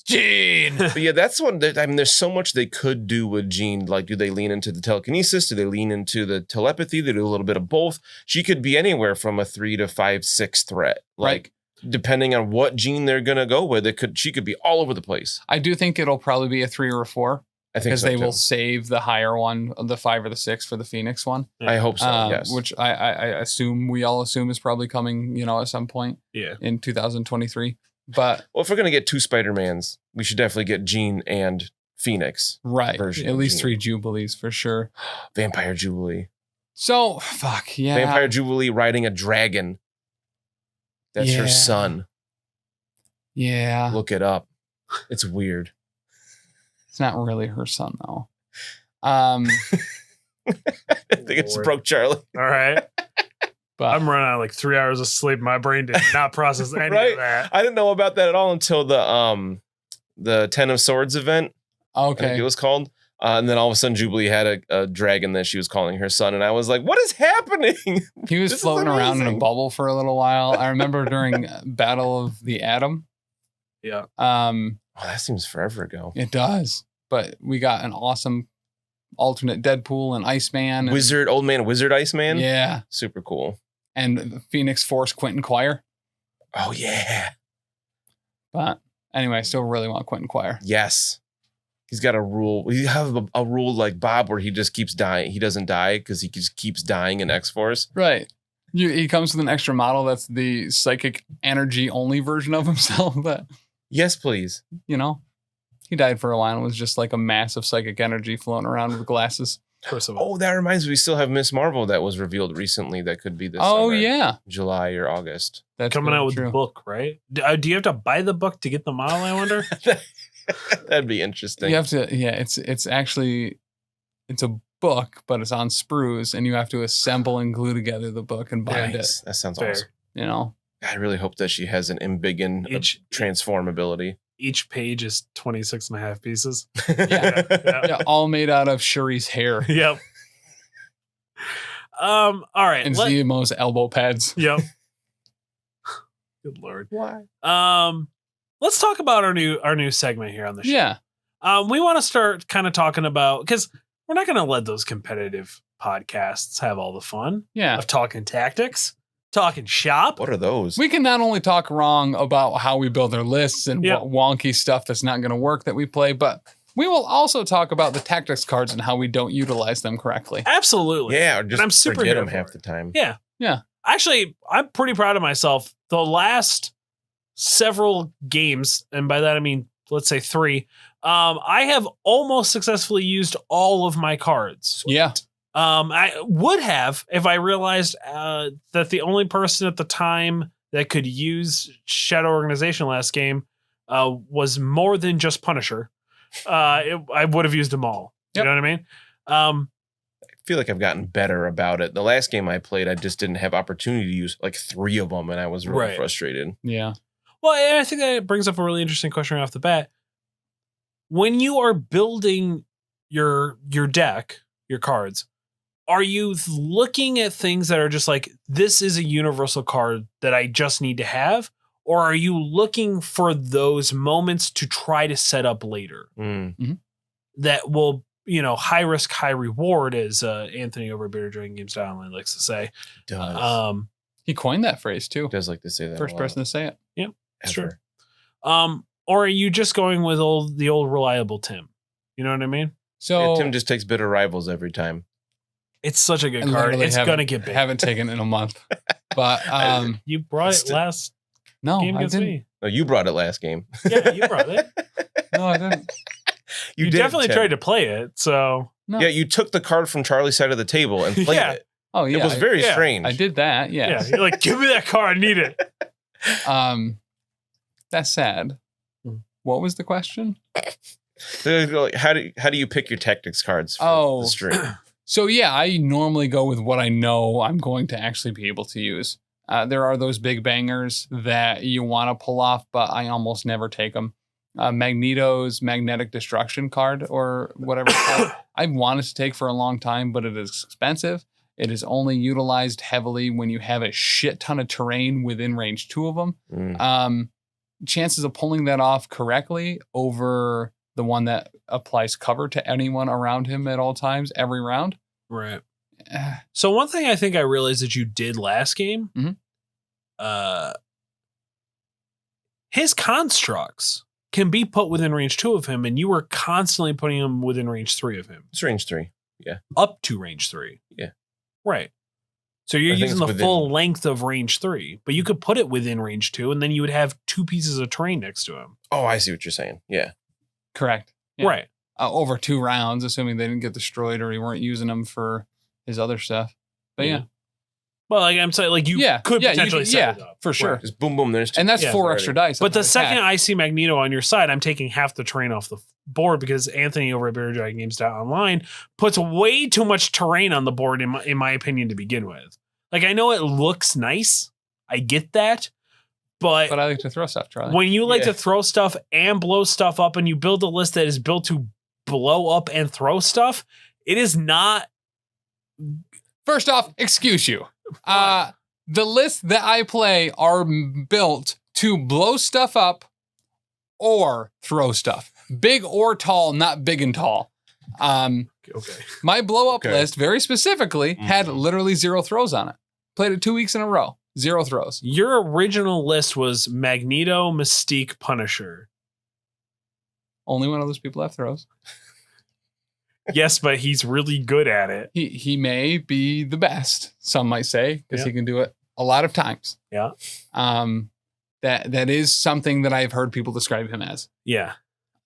Jean. But yeah, that's one. I mean, there's so much they could do with Jean. Like, do they lean into the telekinesis? Do they lean into the telepathy? They do a little bit of both. She could be anywhere from a 3 to 5, 6 threat. Like, depending on what Jean they're gonna go with, she could be all over the place. I do think it'll probably be a 3 or a 4. I think because so they too. will save the higher one, the 5 or the 6 for the Phoenix one. I hope so. Yes. Which I assume we all assume is probably coming, at some point. Yeah. In 2023. But well, if we're gonna get 2 Spider-Mans, we should definitely get Jean and Phoenix. Right. Version At least Jean. 3 Jubilees for sure. Vampire Jubilee. So fuck yeah. Vampire Jubilee riding a dragon. That's her son. Yeah. Look it up. It's weird. It's not really her son though. I think it's Broke Charlie. All right. But I'm running on like 3 hours of sleep. My brain did not process any Right? of that. I didn't know about that at all until the Ten of Swords event. I think okay. it was called. And then all of a sudden Jubilee had a dragon that she was calling her son. And I was like, what is happening? He was This is floating around in a amazing. bubble for a little while. I remember during Battle of the Atom. Yeah. Oh, that seems forever ago. It does. But we got an awesome alternate Deadpool and Iceman. And, Old man Wizard Iceman. yeah. Super cool. And Phoenix Force Quentin Quire. Oh, yeah. But anyway, I still really want Quentin Quire. Yes. He's got a rule. You have a rule like Bob where he just keeps dying. He doesn't die because he just keeps dying in X-Force. Right. He comes with an extra model that's the psychic energy only version of himself. That, Yes, please. he died for a while and was just like a mass of psychic energy floating around with glasses. First of all. Oh, that reminds me. We still have Miss Marvel that was revealed recently. That could be this Oh, summer, yeah. July or August. That's Coming very out with true. the book, right? Do you have to buy the book to get the model, I wonder? That'd be interesting. You have to, it's actually, it's a book, but it's on sprues and you have to assemble and glue together the book and bind Nice. That sounds Fair. awesome. I really hope that she has an embiggen transform ability. Each page is 26 and a half pieces. Yeah, all made out of Shuri's hair Yep. All right. and Zemo's elbow pads. Yep. Good Lord. Why? Let's talk about our new segment here on the show. Yeah. We want to start kind of talking about, because we're not going to let those competitive podcasts have all the fun Yeah. of talking tactics, talking shop. What are those? We can not only talk wrong about how we build our lists and Yep. wonky stuff that's not going to work that we play, but we will also talk about the tactics cards and how we don't utilize them correctly. Absolutely. Yeah, or just I'm super forget here them for half it. the time. Yeah. Yeah. Actually, I'm pretty proud of myself. The last several games, and by that I mean, let's say 3, I have almost successfully used all of my cards. Yeah. I would have if I realized that the only person at the time that could use Shadow Organization last game was more than just Punisher. I would have used them all. Yep. You know what I mean? I feel like I've gotten better about it. The last game I played, I just didn't have opportunity to use like 3 of them, and I was really Right. frustrated. Yeah. Well, and I think that brings up a really interesting question right off the bat. When you are building your deck, your cards, are you looking at things that are just like, this is a universal card that I just need to have? Or are you looking for those moments to try to set up later that will, high risk, high reward, as Anthony over at Bearded Dragon Games Online likes to say. Does. He coined that phrase too. Does like to say that. First person to say it. Yep. It's true. Ever. Or are you just going with the old reliable Tim? You know what I mean? So Yeah, Tim just takes bitter rivals every time. It's such a good I card. literally It's haven't- gonna get big. Haven't taken it in a month. But You brought it last no, game I against didn't. me. No, you brought it last game. Yeah, you brought it. No, I didn't. You did, definitely Tim. tried to play it. So No. Yeah, you took the card from Charlie's side of the table and played Yeah. it. Oh yeah. It was very yeah. strange. I did that. yeah, Yes. you're like, give me that card. I need it. That's sad. What was the question? They're like, how do you pick your tactics cards for Oh. the stream? So yeah, I normally go with what I know I'm going to actually be able to use. There are those big bangers that you want to pull off, but I almost never take them. Magneto's Magnetic Destruction card or whatever it's called, I've wanted to take for a long time, but it is expensive. It is only utilized heavily when you have a shit ton of terrain within range 2 of them. Chances of pulling that off correctly over the one that applies cover to anyone around him at all times, every round. Right. So one thing I think I realized that you did last game, Mhm. his constructs can be put within range 2 of him, and you were constantly putting him within range 3 of him. It's range 3. Up to range 3. Yeah. Right. So you're I think using the it's full length of range 3, but you could put it within range 2, and then you would have 2 pieces of terrain next to him. Oh, I see what you're saying. Yeah. Correct. Yeah. Right. Over 2 rounds, assuming they didn't get destroyed or he weren't using them for his other stuff. But yeah. Well, like I'm saying, like you could potentially set it up. for sure. Right. Just boom, boom. There's 2. And that's 4 extra dice. But the second I see Magneto on your side, I'm taking half the terrain off the board because Anthony over at BearDragonGames.online puts way too much terrain on the board, in my opinion, to begin with. Like, I know it looks nice. I get that. But I like to throw stuff, Charlie. When you like to throw stuff and blow stuff up, and you build a list that is built to blow up and throw stuff, it is not. First off, excuse you. The lists that I play are built to blow stuff up or throw stuff. Big or tall, not big and tall. Okay. My blow up list very specifically had literally 0 throws on it. Played it 2 weeks in a row. 0 throws. Your original list was Magneto, Mystique, Punisher. Only one of those people have throws. Yes, but he's really good at it. He may be the best, some might say, because he can do it a lot of times. Yeah. That is something that I've heard people describe him as. Yeah.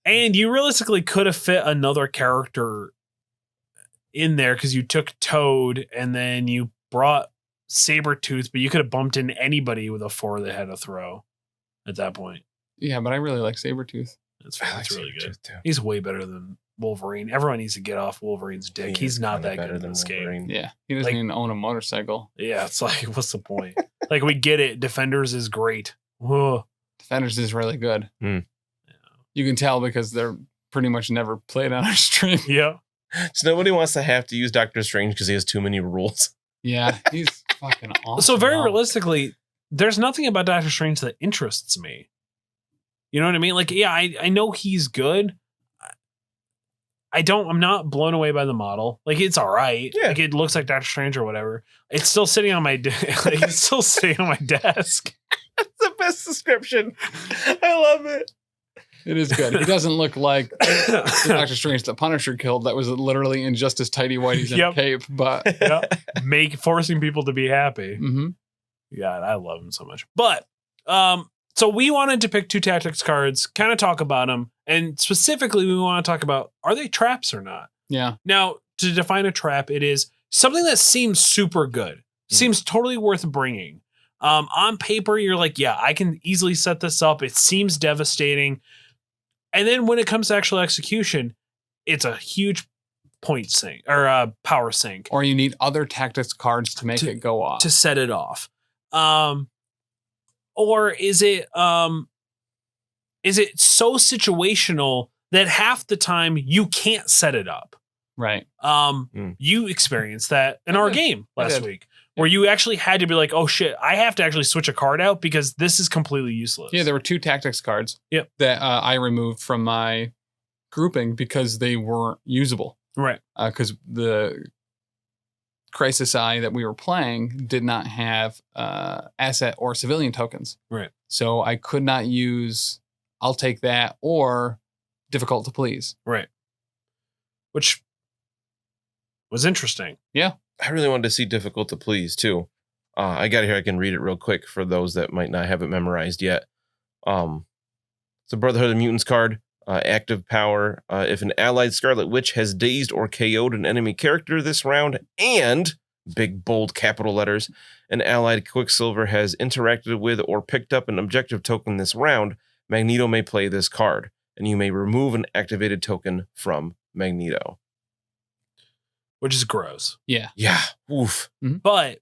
And you realistically could have fit another character in there because you took Toad and then you brought Sabretooth, but you could have bumped in anybody with a 4 that had a throw at that point. Yeah, but I really like Sabretooth. That's really good. Too. He's way better than Wolverine. Everyone needs to get off Wolverine's dick. He's not that good in this game. Yeah, he doesn't even own a motorcycle. Yeah, it's like, what's the point? Like, we get it. Defenders is great. Whoa. Defenders is really good. Yeah. You can tell because they're pretty much never played on our stream. Yeah. So nobody wants to have to use Doctor Strange because he has too many rules. Yeah, he's fucking awesome. So very realistically, there's nothing about Doctor Strange that interests me. You know what I mean? Like, yeah, I know he's good. I'm not blown away by the model. Like, it's all right. Yeah. Like, it looks like Doctor Strange or whatever. It's still sitting on my it's still sitting on my desk. That's the best description. I love it. It is good. He doesn't look like the Doctor Strange the Punisher killed that was literally in just his tighty whities and cape, but forcing people to be happy. Mm-hmm. God, I love him so much. But so we wanted to pick 2 tactics cards, kind of talk about them, and specifically we want to talk about, are they traps or not? Yeah. Now, to define a trap, it is something that seems super good, seems totally worth bringing. On paper, you're like, yeah, I can easily set this up. It seems devastating. And then when it comes to actual execution, it's a huge point sink or power sink. Or you need other tactics cards to make it go off. To set it off. Or is it so situational that half the time you can't set it up? Right. You experienced that in our game last week. Where you actually had to be like, oh shit, I have to actually switch a card out because this is completely useless. Yeah, there were 2 tactics cards that I removed from my grouping because they weren't usable. Right. Because the Crisis Eye that we were playing did not have asset or civilian tokens. Right. So I could not use I'll take that or Difficult to Please. Right. Which was interesting. Yeah. I really wanted to see Difficult to Please too. I got it here. I can read it real quick for those that might not have it memorized yet. It's a Brotherhood of Mutants card. Active power. If an allied Scarlet Witch has dazed or KO'd an enemy character this round, and big bold capital letters, an allied Quicksilver has interacted with or picked up an objective token this round, Magneto may play this card, and you may remove an activated token from Magneto. Which is gross. Yeah. Yeah. Oof. Mm-hmm. But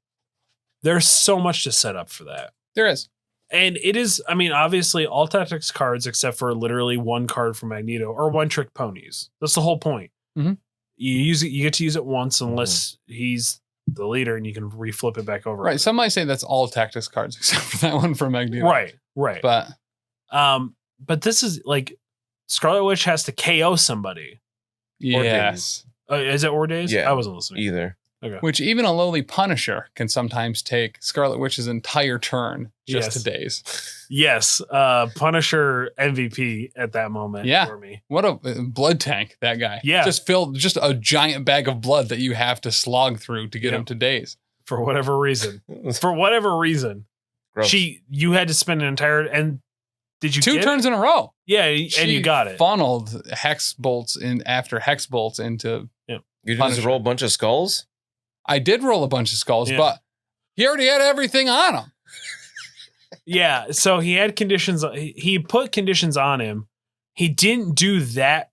there's so much to set up for that. There is. And it is, I mean, obviously all tactics cards, except for literally 1 card from Magneto, are one-trick ponies. That's the whole point. Mm-hmm. You use it, you get to use it once unless he's the leader and you can reflip it back over. Right. Some might say that's all tactics cards except for that one from Magneto. Right. But this is like Scarlet Witch has to KO somebody. Yes. Is it or days? Yeah. I wasn't listening. Either. Okay. Which even a lowly Punisher can sometimes take Scarlet Witch's entire turn just to daze. Yes. Punisher MVP at that moment for me. What a blood tank, that guy. Yeah. Just a giant bag of blood that you have to slog through to get him to daze. For whatever reason. Gross. You had to spend an entire, and did you 2 turns in a row? Yeah, and you got it. Funneled hex bolts after hex bolts into. You didn't just roll a bunch of skulls? I did roll a bunch of skulls, but he already had everything on him. Yeah, so he had conditions. He put conditions on him. He didn't do that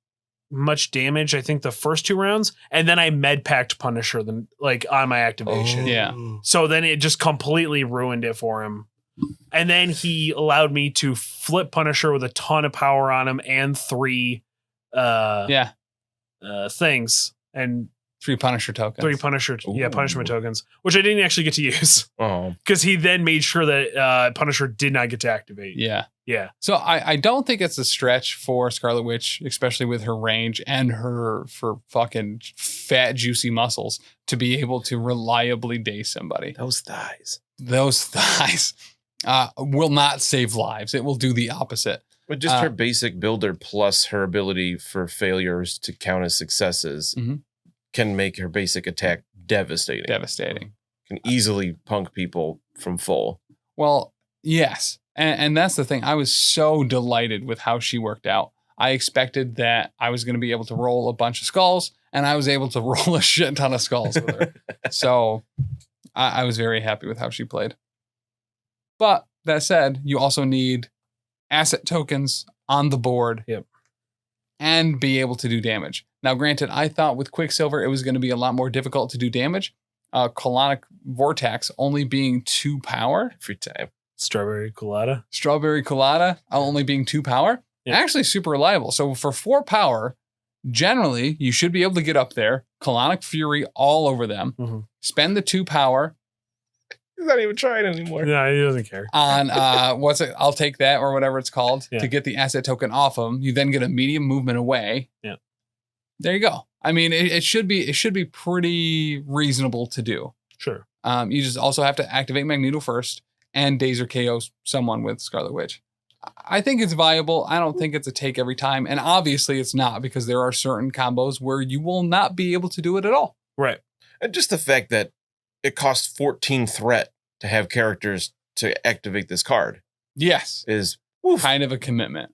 much damage, I think, the first 2 rounds, and then I med packed Punisher on my activation. Yeah. So then it just completely ruined it for him. And then he allowed me to flip Punisher with a ton of power on him and 3 things and 3 Punisher tokens. 3 punishment tokens, which I didn't actually get to use. Oh, because he then made sure that Punisher did not get to activate. Yeah. So I don't think it's a stretch for Scarlet Witch, especially with her range and her for fucking fat juicy muscles, to be able to reliably daze somebody. those thighs Will not save lives. It will do the opposite. But just her basic builder plus her ability for failures to count as successes can make her basic attack devastating. Can easily punk people from full. Well, yes. And that's the thing. I was so delighted with how she worked out. I expected that I was going to be able to roll a bunch of skulls, and I was able to roll a shit ton of skulls with her. So I was very happy with how she played. But that said, you also need asset tokens on the board and be able to do damage. Now, granted, I thought with Quicksilver, it was going to be a lot more difficult to do damage. Colonic Vortex only being 2 power. Every time. Strawberry Colada only being 2 power. Actually super reliable. So for 4 power, generally, you should be able to get up there. Colonic Fury all over them. Spend the 2 power. He's not even trying anymore. No, he doesn't care. On what's it? I'll take that or whatever it's called to get the asset token off him. You then get a medium movement away. Yeah. There you go. I mean, it should be pretty reasonable to do. Sure. You just also have to activate Magneto first and daze or KO someone with Scarlet Witch. I think it's viable. I don't think it's a take every time. And obviously it's not, because there are certain combos where you will not be able to do it at all. Right. And just the fact that it costs 14 threat to have characters to activate this card. Yes. Is kind of a commitment.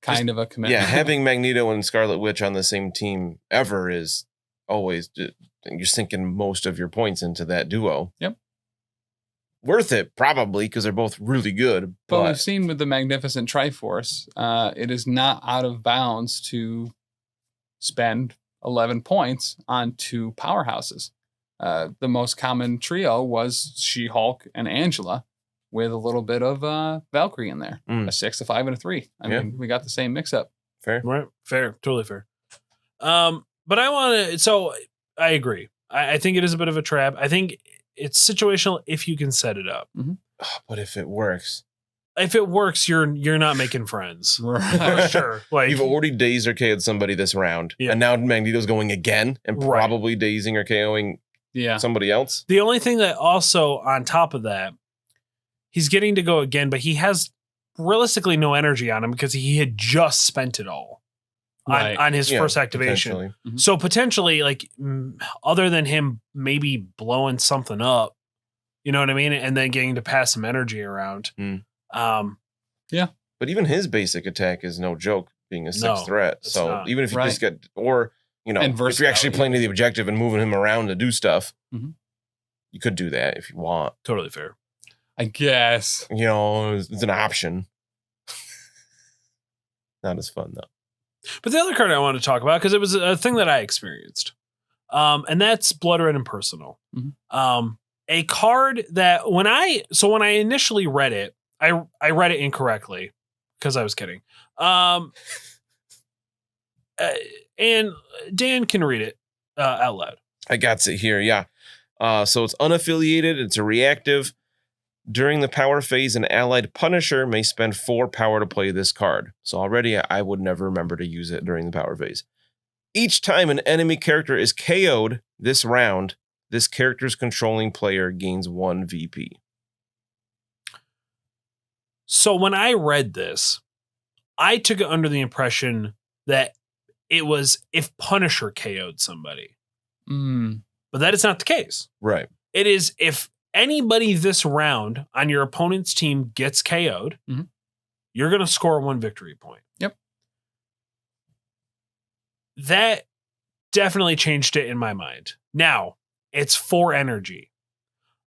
Kind of a commitment. Yeah, having Magneto and Scarlet Witch on the same team ever is always, you're sinking most of your points into that duo. Yep. Worth it, probably, because they're both really good. But we've seen with the Magnificent Triforce, it is not out of bounds to spend 11 points on 2 powerhouses. The most common trio was She-Hulk and Angela, with a little bit of Valkyrie in there. A 6, a 5, and a 3. I mean, we got the same mix-up. Fair. Right. Fair. Totally fair. But I want to... So, I agree. I think it is a bit of a trap. I think it's situational if you can set it up. But if it works... If it works, you're not making friends. Right. For sure. Like, you've already dazed or KO'd somebody this round. And now Magneto's going again and probably dazing or KOing somebody else. The only thing that also, on top of that, he's getting to go again, but he has realistically no energy on him because he had just spent it all on his first activation. So potentially, like, other than him maybe blowing something up, you know what I mean? And then getting to pass some energy around. But even his basic attack is no joke, being a 6 threat. So not. even if you just get, or, you know, if you're actually playing to the objective and moving him around to do stuff, you could do that if you want. Totally fair. I guess. You know, it's an option. Not as fun, though. But the other card I wanted to talk about, because it was a thing that I experienced, and that's Blood Red and Personal. A card that when I initially read it, I read it incorrectly because I was kidding. And Dan can read it out loud. I got it here, yeah. So it's unaffiliated. It's a reactive. During the power phase, an allied Punisher may spend 4 power to play this card. So already I would never remember to use it during the power phase. Each time an enemy character is KO'd this round, this character's controlling player gains 1 VP. So when I read this, I took it under the impression that it was if Punisher KO'd somebody. But that is not the case. Right. It is if anybody this round on your opponent's team gets KO'd, you're going to score 1 victory point. Yep. That definitely changed it in my mind. Now, it's 4 energy.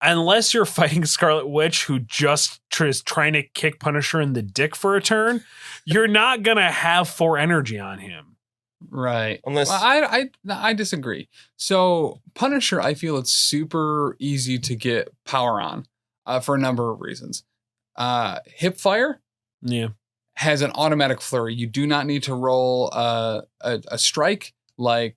Unless you're fighting Scarlet Witch who just is trying to kick Punisher in the dick for a turn, you're not going to have 4 energy on him. Right. Unless I disagree. So Punisher, I feel it's super easy to get power on for a number of reasons. Hip fire has an automatic flurry. You do not need to roll a strike like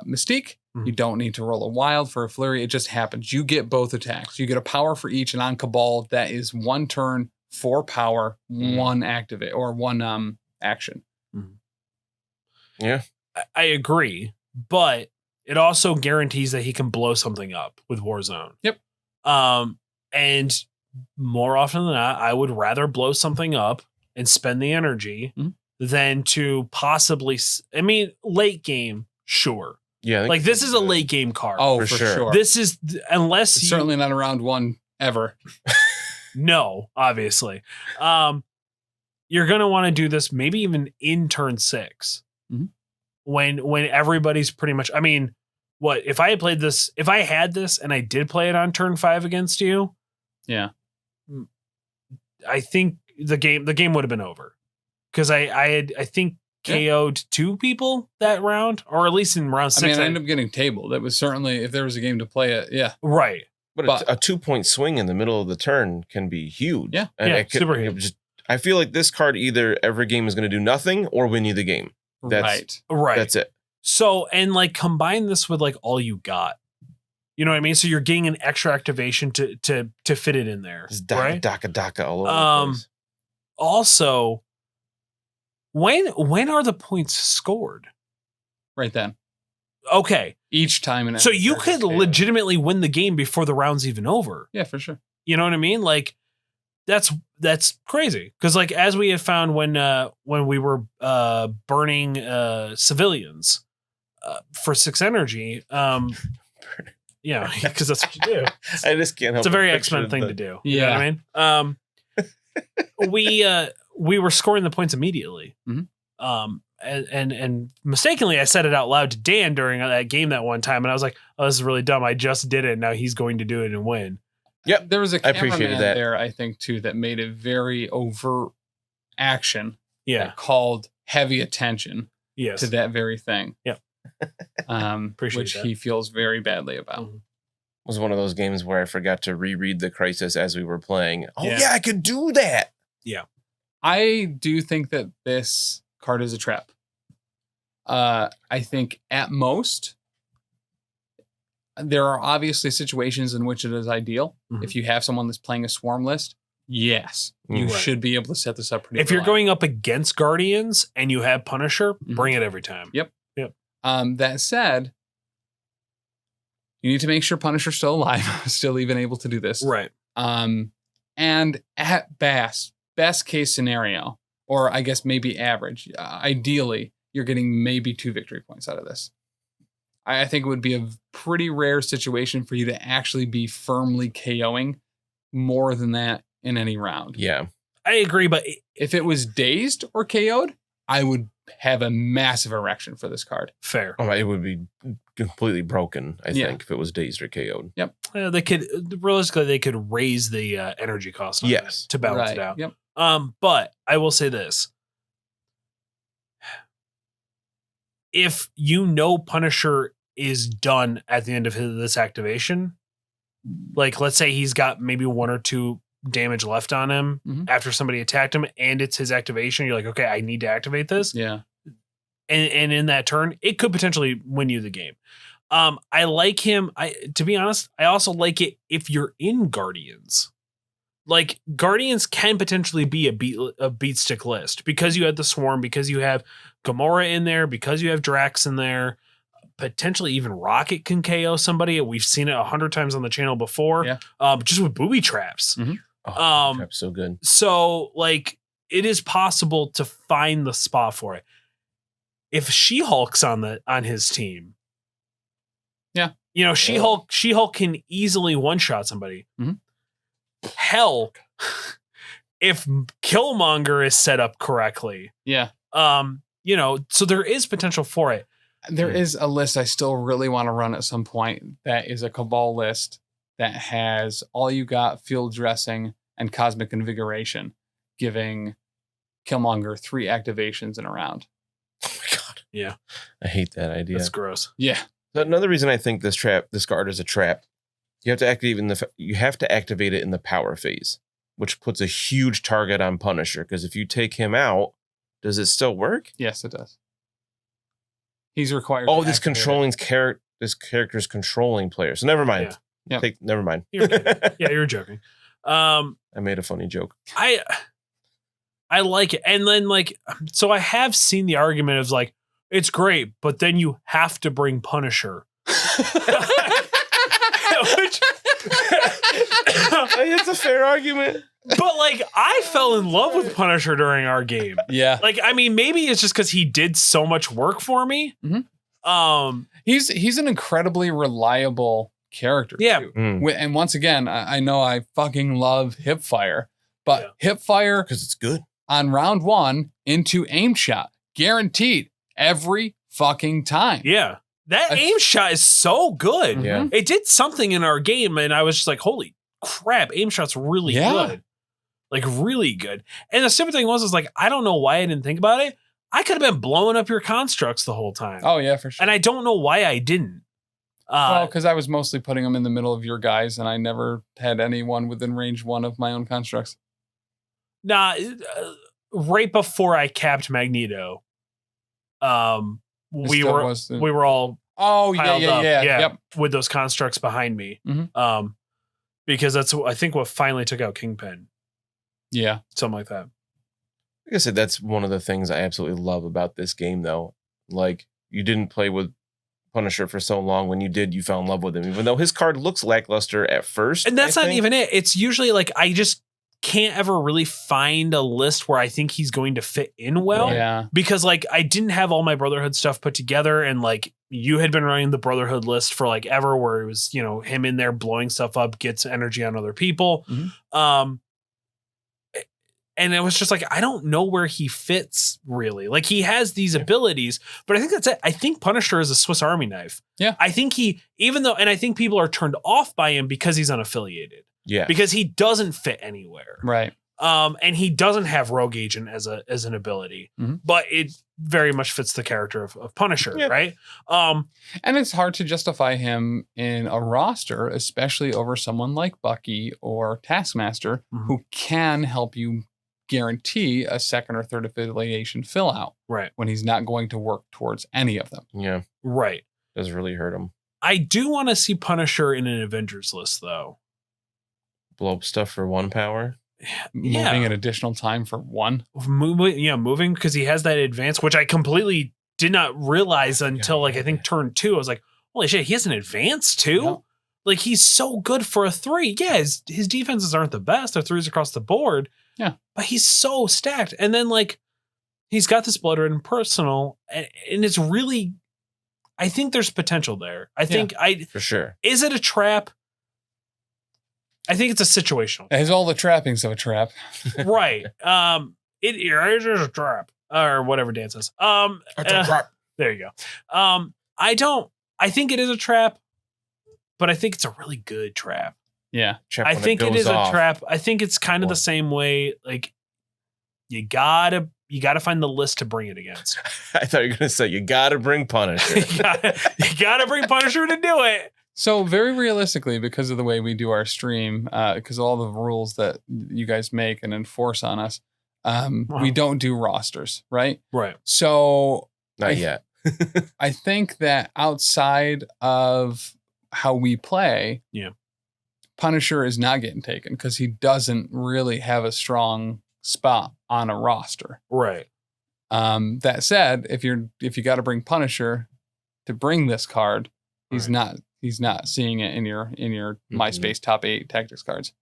Mystique. You don't need to roll a wild for a flurry. It just happens. You get both attacks. You get a power for each, and on Cabal, that is 1 turn, 4 power, 1 activate or 1 action. Yeah, I agree, but it also guarantees that he can blow something up with Warzone. Yep. And more often than not, I would rather blow something up and spend the energy than to possibly. I mean, late game, sure. Yeah, like this is a late game card. Oh, for sure. This is unless it's certainly not a round 1 ever. No, obviously. You're gonna want to do this maybe even in turn 6. When everybody's pretty much, I mean, what if I had played this, if I had this and I did play it on turn 5 against you? Yeah. I think the game would have been over. Because I think KO'd 2 people that round, or at least in round 6. I mean, I ended up getting tabled. That was certainly, if there was a game to play it, yeah. Right. But a 2-point swing in the middle of the turn can be huge. Yeah. And super huge. I feel like this card, either every game is going to do nothing or win you the game. Right. That's it. So, and like combine this with like all you got. You know what I mean? So you're getting an extra activation to fit it in there. Just DACA all over the place. Also, when are the points scored? Right then. Okay. Each time. So you could legitimately win the game before the round's even over. Yeah, for sure. You know what I mean? Like that's crazy. Because like as we had found when we were burning civilians for 6 energy, yeah, because that's what you do. I just can't help. It's a very X-Men thing to do. Yeah. You know what I mean? We were scoring the points immediately. And mistakenly I said it out loud to Dan during that game that one time, and I was like, "Oh, this is really dumb. I just did it. And now he's going to do it and win." Yep, there was a cameraman there, I think, too, that made it very overt action. Yeah, that called heavy attention. Yes. To that very thing. Yep. Which he feels very badly about. It was one of those games where I forgot to reread the crisis as we were playing. Oh yeah, I could do that. Yeah, I do think that this card is a trap. I think at most, there are obviously situations in which it is ideal. If you have someone that's playing a swarm list, yes, you should be able to set this up pretty. If you're going up against Guardians and you have Punisher, bring it every time. Yep. That said, you need to make sure Punisher's still alive, still even able to do this. Right. And at best case scenario, or I guess maybe average, ideally, you're getting maybe 2 victory points out of this. I think it would be a pretty rare situation for you to actually be firmly KOing more than that in any round. Yeah. I agree, but if it was dazed or KO'd, I would have a massive erection for this card. Fair. Oh, it would be completely broken, I think, if it was dazed or KO'd. Yep. They could realistically they could raise the energy cost on it to balance it out. Yep. But I will say this. If you know Punisher is done at the end of this activation, like let's say he's got maybe 1 or 2 damage left on him after somebody attacked him and it's his activation, you're like, okay, I need to activate this. Yeah. And in that turn, it could potentially win you the game. I like him. To be honest, I also like it if you're in Guardians. Like Guardians can potentially be a beat stick list because you have the swarm, because you have Gamora in there, because you have Drax in there, potentially even Rocket can KO somebody. We've seen it 100 times on the channel before. Yeah. Just with booby traps. Mm-hmm. Oh, trap's so good. So like it is possible to find the spot for it. If She-Hulk's on his team. Yeah. You know, She-Hulk can easily one-shot somebody. Mm-hmm. Hell, if Killmonger is set up correctly. Yeah. You know, so there is potential for it. There is a list I still really want to run at some point that is a Cabal list that has All You Got, Field Dressing, and Cosmic Invigoration, giving Killmonger 3 activations in a round. Oh my god. Yeah. I hate that idea. That's gross. Yeah. Another reason I think this card is a trap. You have to activate it in the power phase, which puts a huge target on Punisher. Because if you take him out, does it still work? Yes, it does. He's required. Oh, this character's controlling players. So never mind. Yeah. Never mind. You're joking. I made a funny joke. I like it. And then like, so I have seen the argument of like, it's great, but then you have to bring Punisher. It's a fair argument. But like, I fell in love with Punisher during our game. Yeah. Like, I mean, maybe it's just because he did so much work for me. Mm-hmm. He's an incredibly reliable character. Yeah. Too. And once again, I know I fucking love Hipfire, but Hipfire, because it's good, on round 1 into aim shot, guaranteed every fucking time. Yeah. That aim shot is so good. Yeah. It did something in our game, and I was just like, holy crap, aim shot's really good. Like, really good. And the stupid thing was like, I don't know why I didn't think about it. I could have been blowing up your constructs the whole time. Oh, yeah, for sure. And I don't know why I didn't. Well, because I was mostly putting them in the middle of your guys, and I never had anyone within range 1 of my own constructs. Nah, right before I capped Magneto, we were all piled up, Yep. with those constructs behind me. Mm-hmm. Because that's I think what finally took out Kingpin. Yeah, something like that. Like I said, that's one of the things I absolutely love about this game, though. Like, you didn't play with Punisher for so long. When you did, you fell in love with him, even though his card looks lackluster at first. And that's not even it. It's usually like I just can't ever really find a list where I think he's going to fit in well. Yeah. Because like I didn't have all my Brotherhood stuff put together, and like you had been running the Brotherhood list for like ever, where it was, you know, him in there blowing stuff up, gets energy on other people. Mm-hmm. And it was just like, I don't know where he fits really. Like he has these abilities, but I think that's it. I think Punisher is a Swiss Army knife. Yeah. I think I think people are turned off by him because he's unaffiliated. Yeah. Because he doesn't fit anywhere. Right. And he doesn't have Rogue Agent as an ability, but it very much fits the character of Punisher, right? And it's hard to justify him in a roster, especially over someone like Bucky or Taskmaster, who can help you guarantee a second or third affiliation fill out, right? When he's not going to work towards any of them. Yeah, right. Does really hurt him. I do want to see Punisher in an Avengers list, though. Blow up stuff for 1 power. Moving an additional time for 1. Moving because he has that advance, which I completely did not realize until I think turn 2. I was like, holy shit, he has an advance too? Yeah. Like he's so good for a 3. Yeah, his defenses aren't the best. They're 3s across the board. Yeah. But he's so stacked. And then like he's got this blood red and personal, and it's really, I think there's potential there. I think for sure. Is it a trap? I think it's a situational. It has all the trappings of a trap. Right. It is a trap. Or whatever Dan says. Trap. There you go. I think it is a trap, but I think it's a really good trap. Yeah. I think it is a trap. I think it's kind of the same way. Like you gotta find the list to bring it against. I thought you were gonna say you gotta bring Punisher. you gotta bring Punisher to do it. So very realistically, because of the way we do our stream, because all the rules that you guys make and enforce on us, we don't do rosters, right? Right. So not yet. I think that outside of how we play, Punisher is not getting taken because he doesn't really have a strong spot on a roster. Right. That said, if you got to bring Punisher to bring this card, he's not seeing it in your MySpace top 8 tactics cards.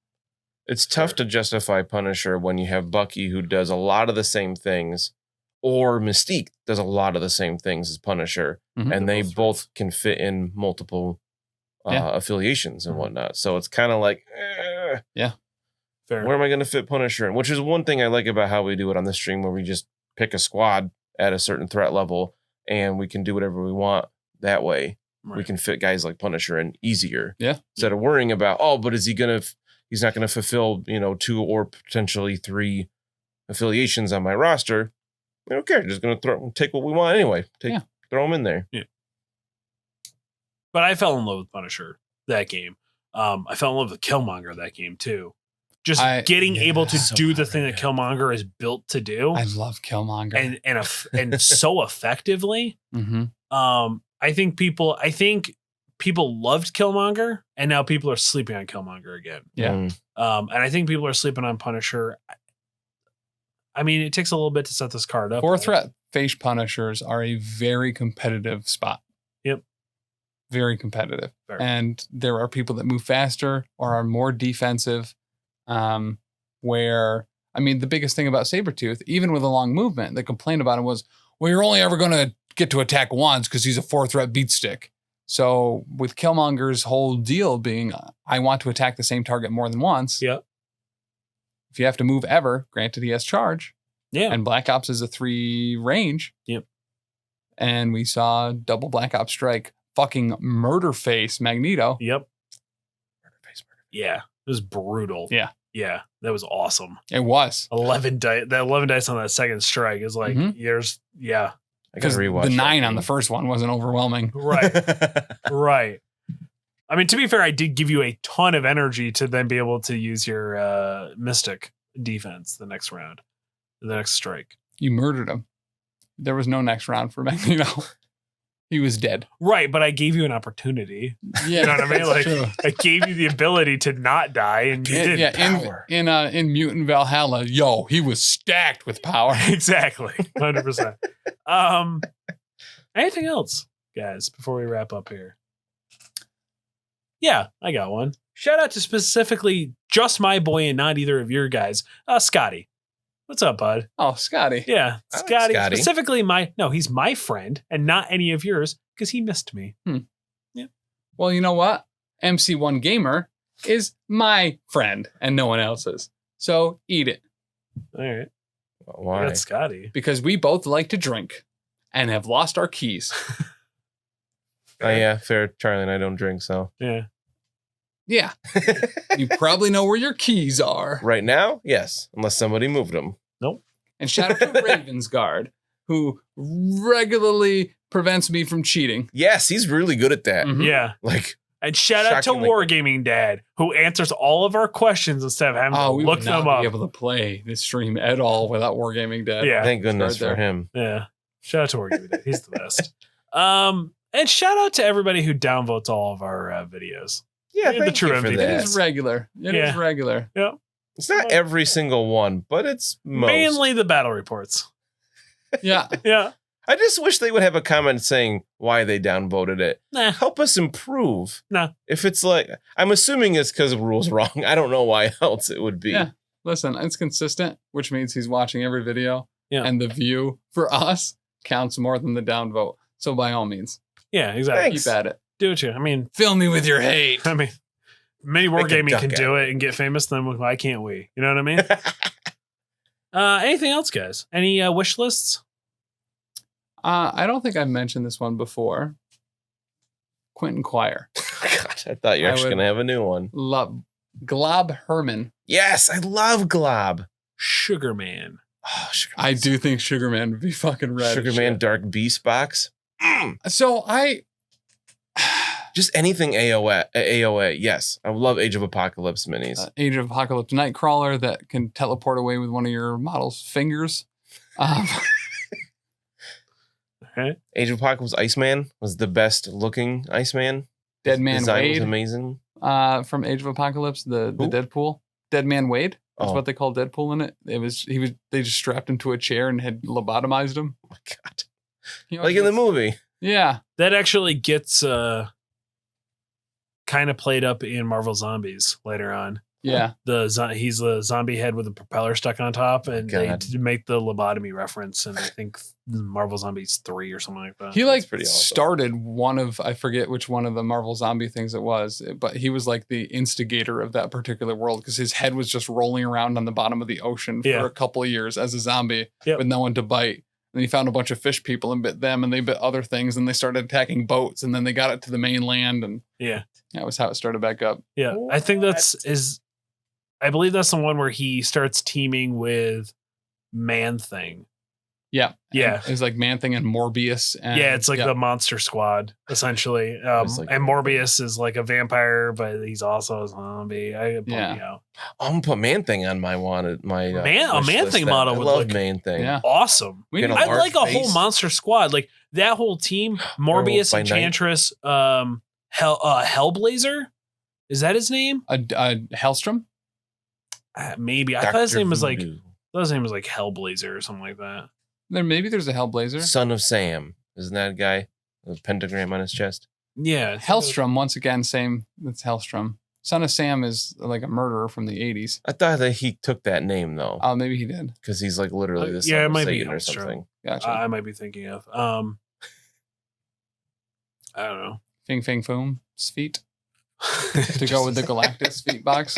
It's tough to justify Punisher when you have Bucky, who does a lot of the same things, or Mystique does a lot of the same things as Punisher, and they both can fit in multiple affiliations and whatnot. So it's kind of like, Fair. Where am I going to fit Punisher in? Which is one thing I like about how we do it on the stream, where we just pick a squad at a certain threat level, and we can do whatever we want that way. Right. We can fit guys like Punisher in easier. Yeah. Instead of worrying about, but is he going to... He's not going to fulfill, 2 or potentially 3 affiliations on my roster. I don't care. Just going to take what we want anyway. Throw them in there. Yeah. But I fell in love with Punisher that game. I fell in love with Killmonger that game too. Just getting able to do the thing that Killmonger is built to do. I love Killmonger and so effectively. I think people loved Killmonger, and now people are sleeping on Killmonger again. Yeah. And I think people are sleeping on Punisher. I mean, it takes a little bit to set this card up. 4 threat face Punishers are a very competitive spot. Yep. Very competitive. Fair. And there are people that move faster or are more defensive. Where, I mean, the biggest thing about Sabretooth, even with a long movement, the complaint about him was, well, you're only ever going to get to attack once because he's a 4 threat beat stick. So with Killmonger's whole deal being, I want to attack the same target more than once. Yep. If you have to move ever, granted he has charge. Yeah. And Black Ops is a 3 range. Yep. And we saw double Black Ops strike fucking murder face Magneto. Yep. Murder face. Yeah. It was brutal. Yeah. Yeah. That was awesome. It was. 11 dice. That 11 dice on that second strike is like, yeah. Because the 9 on the first one wasn't overwhelming. Right. Right. I mean, to be fair, I did give you a ton of energy to then be able to use your Mystic defense the next round, the next strike. You murdered him. There was no next round for Magneto. He was dead. Right, but I gave you an opportunity. Yeah, you know what I mean? Like, true. I gave you the ability to not die, and you did. Yeah, power. in Mutant Valhalla, he was stacked with power. Exactly, 100%. Anything else, guys? Before we wrap up here, yeah, I got one. Shout out to specifically just my boy and not either of your guys, Scotty. What's up, bud? Oh, Scotty. Yeah, I like Scotty. Scotty. Specifically he's my friend and not any of yours because he missed me. Yeah. Well, you know what? MC1 Gamer is my friend and no one else's. So eat it. All right. Why? That's Scotty. Because we both like to drink and have lost our keys. Oh, yeah. Fair. Charlie and I don't drink, so. Yeah. Yeah. You probably know where your keys are. Right now, yes. Unless somebody moved them. Nope. And shout out to Ravensguard, who regularly prevents me from cheating. Yes, he's really good at that. Mhm. Yeah. Like, and shout out to shockingly Wargaming Dad, who answers all of our questions instead of having to we look would not them up. be able to play this stream at all without Wargaming Dad. Yeah. thank goodness Start for there. him. Yeah. Shout out to Wargaming Dad. He's the best. And shout out to everybody who downvotes all of our videos. Yeah, You're the thank true you for MVP. It that. is regular. It is regular. Yeah. It's not every single one, but it's most. Mainly the battle reports. Yeah. Yeah. I just wish they would have a comment saying why they downvoted it. Nah. Help us improve. Nah. If it's like, I'm assuming it's because the rule's wrong. I don't know why else it would be. Yeah. Listen, it's consistent, which means he's watching every video. Yeah. And the view for us counts more than the downvote. So by all means, Yeah, exactly. Thanks. keep at it. Do it. I mean, Fill me with your hate. Many Make a Wargaming duck can out do of it and get famous. Then why can't we? You know what I mean? Anything else, guys? Any wish lists? I don't think I've mentioned this one before. Quentin Quire. Gosh, I thought you were I actually would- going to have a new one. Love Glob Herman. Yes, I love Glob. Sugar Man. Oh, Sugar I do think Sugarman would be fucking red. Sugar as Man shit. Dark Beast box. So Just anything AOA. Yes, I love Age of Apocalypse minis. Age of Apocalypse Nightcrawler that can teleport away with one of your model's fingers. Okay. Age of Apocalypse Iceman was the best looking Iceman. Dead Man Design was Wade amazing. from Age of Apocalypse, the Who? Deadpool. Dead Man Wade. That's what they call Deadpool in it. They just strapped him to a chair and had lobotomized him. Oh my God. Like in the movie. Yeah. That actually gets kind of played up in Marvel Zombies later on. Yeah. He's the zombie head with a propeller stuck on top, and they God. make the lobotomy reference, and I think Marvel Zombies 3 or something like that. He pretty awesome. started one of, I forget which one of the Marvel zombie things it was, but he was like the instigator of that particular world because his head was just rolling around on the bottom of the ocean for a couple of years as a zombie with no one to bite. And he found a bunch of fish people and bit them, and they bit other things, and they started attacking boats, and then they got it to the mainland, and that was how it started back up. Yeah, I think I believe that's the one where he starts teaming with Man-Thing. Yeah. Yeah. It's like Man-Thing and Morbius. And, it's like the Monster Squad, essentially. And Morbius is like a vampire, but he's also a zombie. I'm gonna put Man-Thing on my Man-Thing model would look Man-Thing. Yeah. Awesome. I'd I'd like a whole Monster Squad. Like that whole team, Morbius, Enchantress, Hellblazer. Is that his name? Hellstrom? Maybe. I thought his name was like Hellblazer or something like that. Maybe there's a Hellblazer. Son of Sam. Isn't that a guy with a pentagram on his chest? Yeah. Hellstrom, once again, same. That's Hellstrom. Son of Sam is like a murderer from the 80s. I thought that he took that name, though. Oh, maybe he did. Because he's like literally the son it of might Satan be or something. Gotcha. I might be thinking of. I don't know. Fing Fang Foom, feet. To go with the Galactus feet box.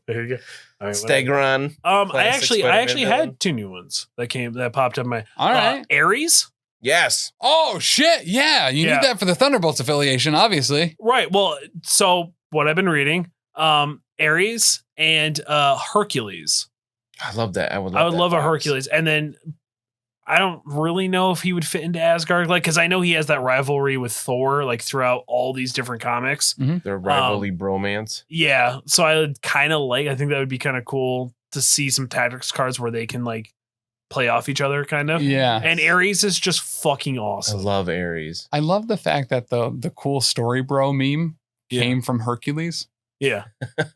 There you go. All right, Stegron. I actually had 2 new ones that popped up in my. All right. Ares. Yes. Oh shit! Yeah, you need that for the Thunderbolts affiliation, obviously. Right. Well, so what I've been reading, Ares and Hercules. I love that. I would love a Hercules, and then I don't really know if he would fit into Asgard, like because I know he has that rivalry with Thor, like throughout all these different comics. Mm-hmm. Their rivalry bromance. Yeah, so I would kind of I think that would be kind of cool to see some tactics cards where they can like play off each other, kind of. Yeah. And Ares is just fucking awesome. I love Ares. I love the fact that the cool story bro meme came from Hercules. Yeah.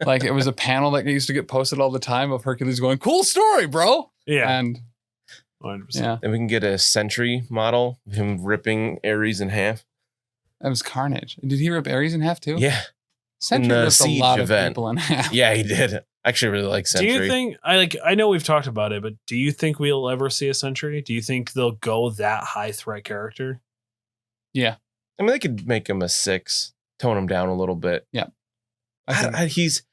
Like it was a panel that used to get posted all the time of Hercules going, "Cool story, bro." Yeah. And 100%. Yeah. And we can get a Sentry model, him ripping Ares in half. That was carnage. Did he rip Ares in half too? Yeah. Sentry ripped a lot of people in half. Yeah, he did. I actually really like Sentry. Do you think I know we've talked about it, but do you think we'll ever see a Sentry? Do you think they'll go that high threat character? Yeah. I mean, they could make him a 6, tone him down a little bit. Yeah. He's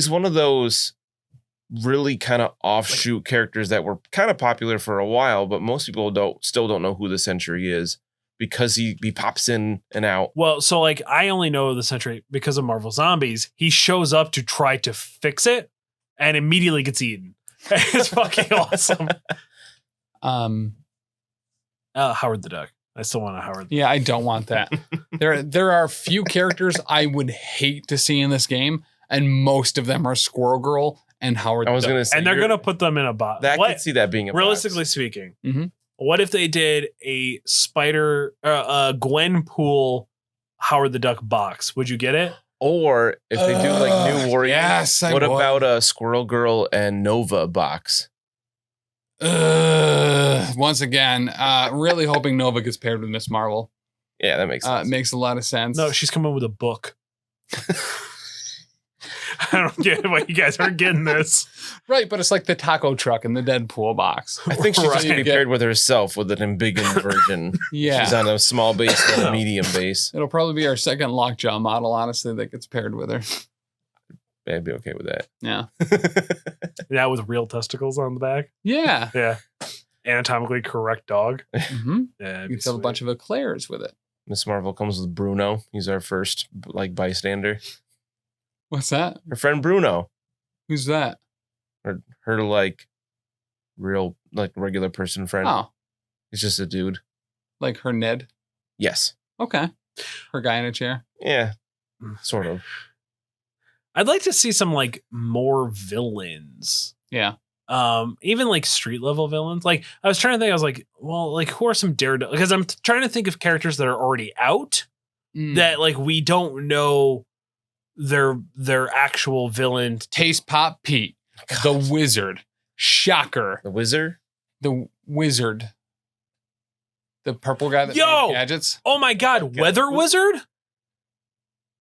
one of those really kind of offshoot characters that were kind of popular for a while, but most people still don't know who the Sentry is because he pops in and out. Well, so like I only know the Sentry because of Marvel Zombies. He shows up to try to fix it and immediately gets eaten. It's fucking awesome. Howard the Duck. I still want a Howard. Yeah, I don't want that. There are a few characters I would hate to see in this game, and most of them are Squirrel Girl and Howard the Duck. Gonna say, and they're gonna put them in a box. I could see that being a realistically box. speaking. Mm-hmm. What if they did a Gwenpool Howard the Duck box? Would you get it? Or if they do like New Warriors, yes, what about a Squirrel Girl and Nova box? Once again, really hoping Nova gets paired with Miss Marvel. Yeah, that makes sense. It makes a lot of sense. No, she's coming with a book. I don't get why you guys aren't getting this. Right, but it's like the taco truck in the Deadpool box. I think she's just going to be paired with herself with an embiggened version. Yeah. She's on a small base and a medium base. It'll probably be our second Lockjaw model, honestly, that gets paired with her. I'd be okay with that. Yeah. Yeah, with real testicles on the back. Yeah. Yeah. Anatomically correct dog. Mm-hmm. Yeah. You can fill a bunch of eclairs with it. Miss Marvel comes with Bruno. He's our first bystander. What's that? Her friend Bruno. Who's that? Her real regular person friend. Oh. He's just a dude. Like her Ned? Yes. Okay. Her guy in a chair? Yeah. Sort of. I'd like to see some more villains. Yeah. Even street level villains. I was trying to think, I was like, well, who are some Daredevil? Because I'm trying to think of characters that are already out that we don't know their actual villain. Taste Pop Pete. The Wizard. Shocker. The Wizard? The Wizard. The purple guy that Yo! made gadgets. Oh my God, Weather Wizard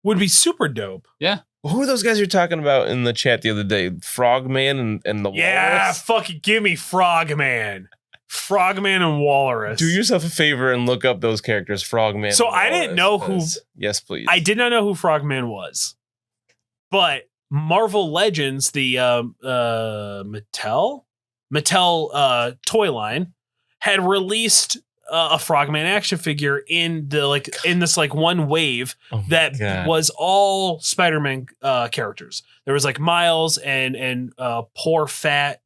would be super dope. Yeah. Who are those guys you're talking about in the chat the other day? Frogman and the Yeah, Walrus? fucking give me Frogman. Frogman and Walrus. Do yourself a favor and look up those characters, Frogman. So and I didn't know who- because- Yes, please. I did not know who Frogman was. But Marvel Legends, the Mattel toy line, had released a Frogman action figure in this one wave Oh my that God. was all Spider-Man characters. There was like Miles and poor fat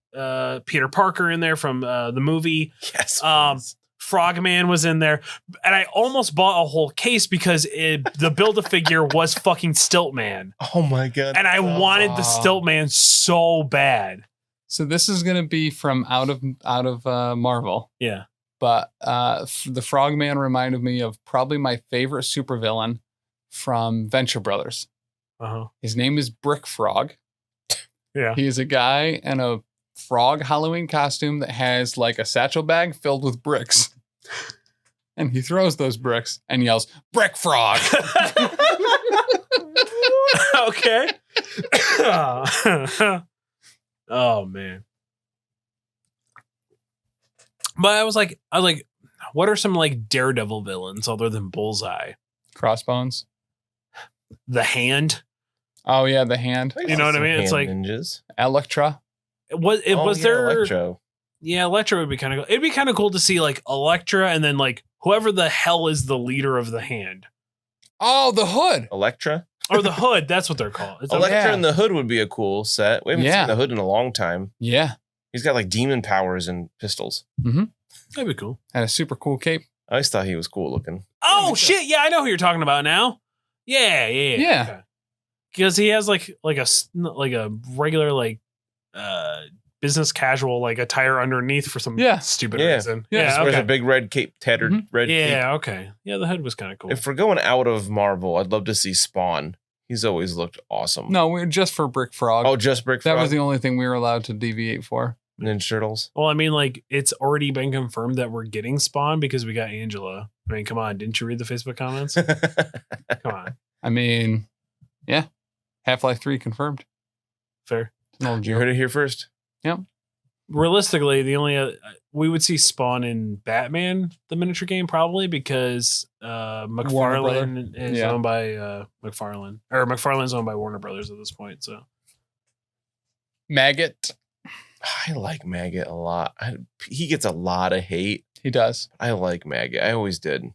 Peter Parker in there from the movie. Yes. Um, Frogman was in there, and I almost bought a whole case because the Build-A-Figure was fucking Stiltman, oh my God. and I wanted the Stiltman so bad. So this is going to be from out of Marvel. Yeah. But the Frogman reminded me of probably my favorite supervillain from Venture Brothers. Uh-huh. His name is Brick Frog. Yeah. He is a guy in a frog Halloween costume that has like a satchel bag filled with bricks. And he throws those bricks and yells, "Brick Frog!" Okay. Oh man. But I was like, what are some like Daredevil villains other than Bullseye? Crossbones. The Hand. Oh yeah, the Hand. You know what I mean? It's like ninjas. Electra. was there Electro. Yeah, Elektra would be kind of cool. It'd be kind of cool to see like Elektra and then like whoever the hell is the leader of the Hand. Oh, the Hood. Electra. Or the Hood, that's what they're called. It's Electra yeah. and the Hood would be a cool set. We haven't Yeah. seen the Hood in a long time. Yeah. He's got like demon powers and pistols. That'd be cool. Had a super cool cape. I always thought he was cool looking. Oh shit! Yeah, I know who you're talking about now. Yeah. Yeah. Because he has like a regular business casual like attire underneath for some stupid Yeah. reason. Yeah, Just Yeah. wears Okay. a big red cape, tattered red cape. Yeah. Okay. Yeah. The Hood was kind of cool. If we're going out of Marvel, I'd love to see Spawn. He's always looked awesome. No, we're just for Brick Frog. Oh, just Brick that Frog? was the only thing we were allowed to deviate for. Ninja Turtles. Well, I mean, like it's already been confirmed that we're getting Spawn because we got Angela. I mean, come on! Didn't you read the Facebook comments? Come on. I mean, yeah. Half-Life 3 confirmed. Fair. No You joke. heard it here first. Realistically, the only we would see Spawn in Batman, the miniature game, probably because McFarlane is owned by McFarlane, or McFarlane's owned by Warner Brothers at this point. So Maggot. I like Maggot a lot. He gets a lot of hate. He does. I like Maggot. I always did.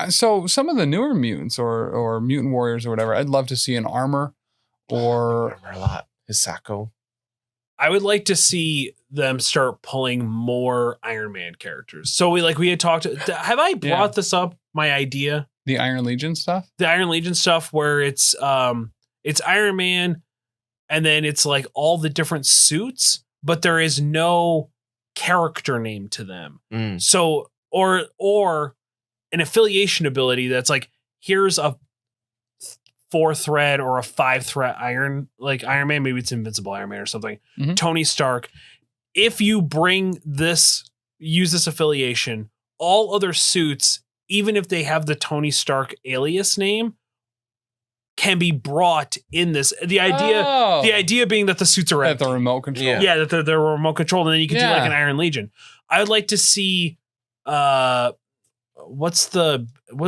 So some of the newer mutants or mutant warriors or whatever, I'd love to see in armor I or remember a lot. Hisako. I would like to see them start pulling more Iron Man characters. So we had talked. Have I brought this up? My idea, the Iron Legion stuff. the Iron Legion stuff, where it's Iron Man, and then it's like all the different suits, but there is no character name to them. Mm. So or an affiliation ability that's like, here's a 4-thread or a 5-thread Iron Man, maybe it's Invincible Iron Man or something. Mhm. Tony Stark. If you use this affiliation, all other suits, even if they have the Tony Stark alias name, can be brought in this. The idea being that the suits are at the remote control. Yeah. yeah, that they're remote controlled, and then you can do like Yeah. an Iron Legion. I would like to see what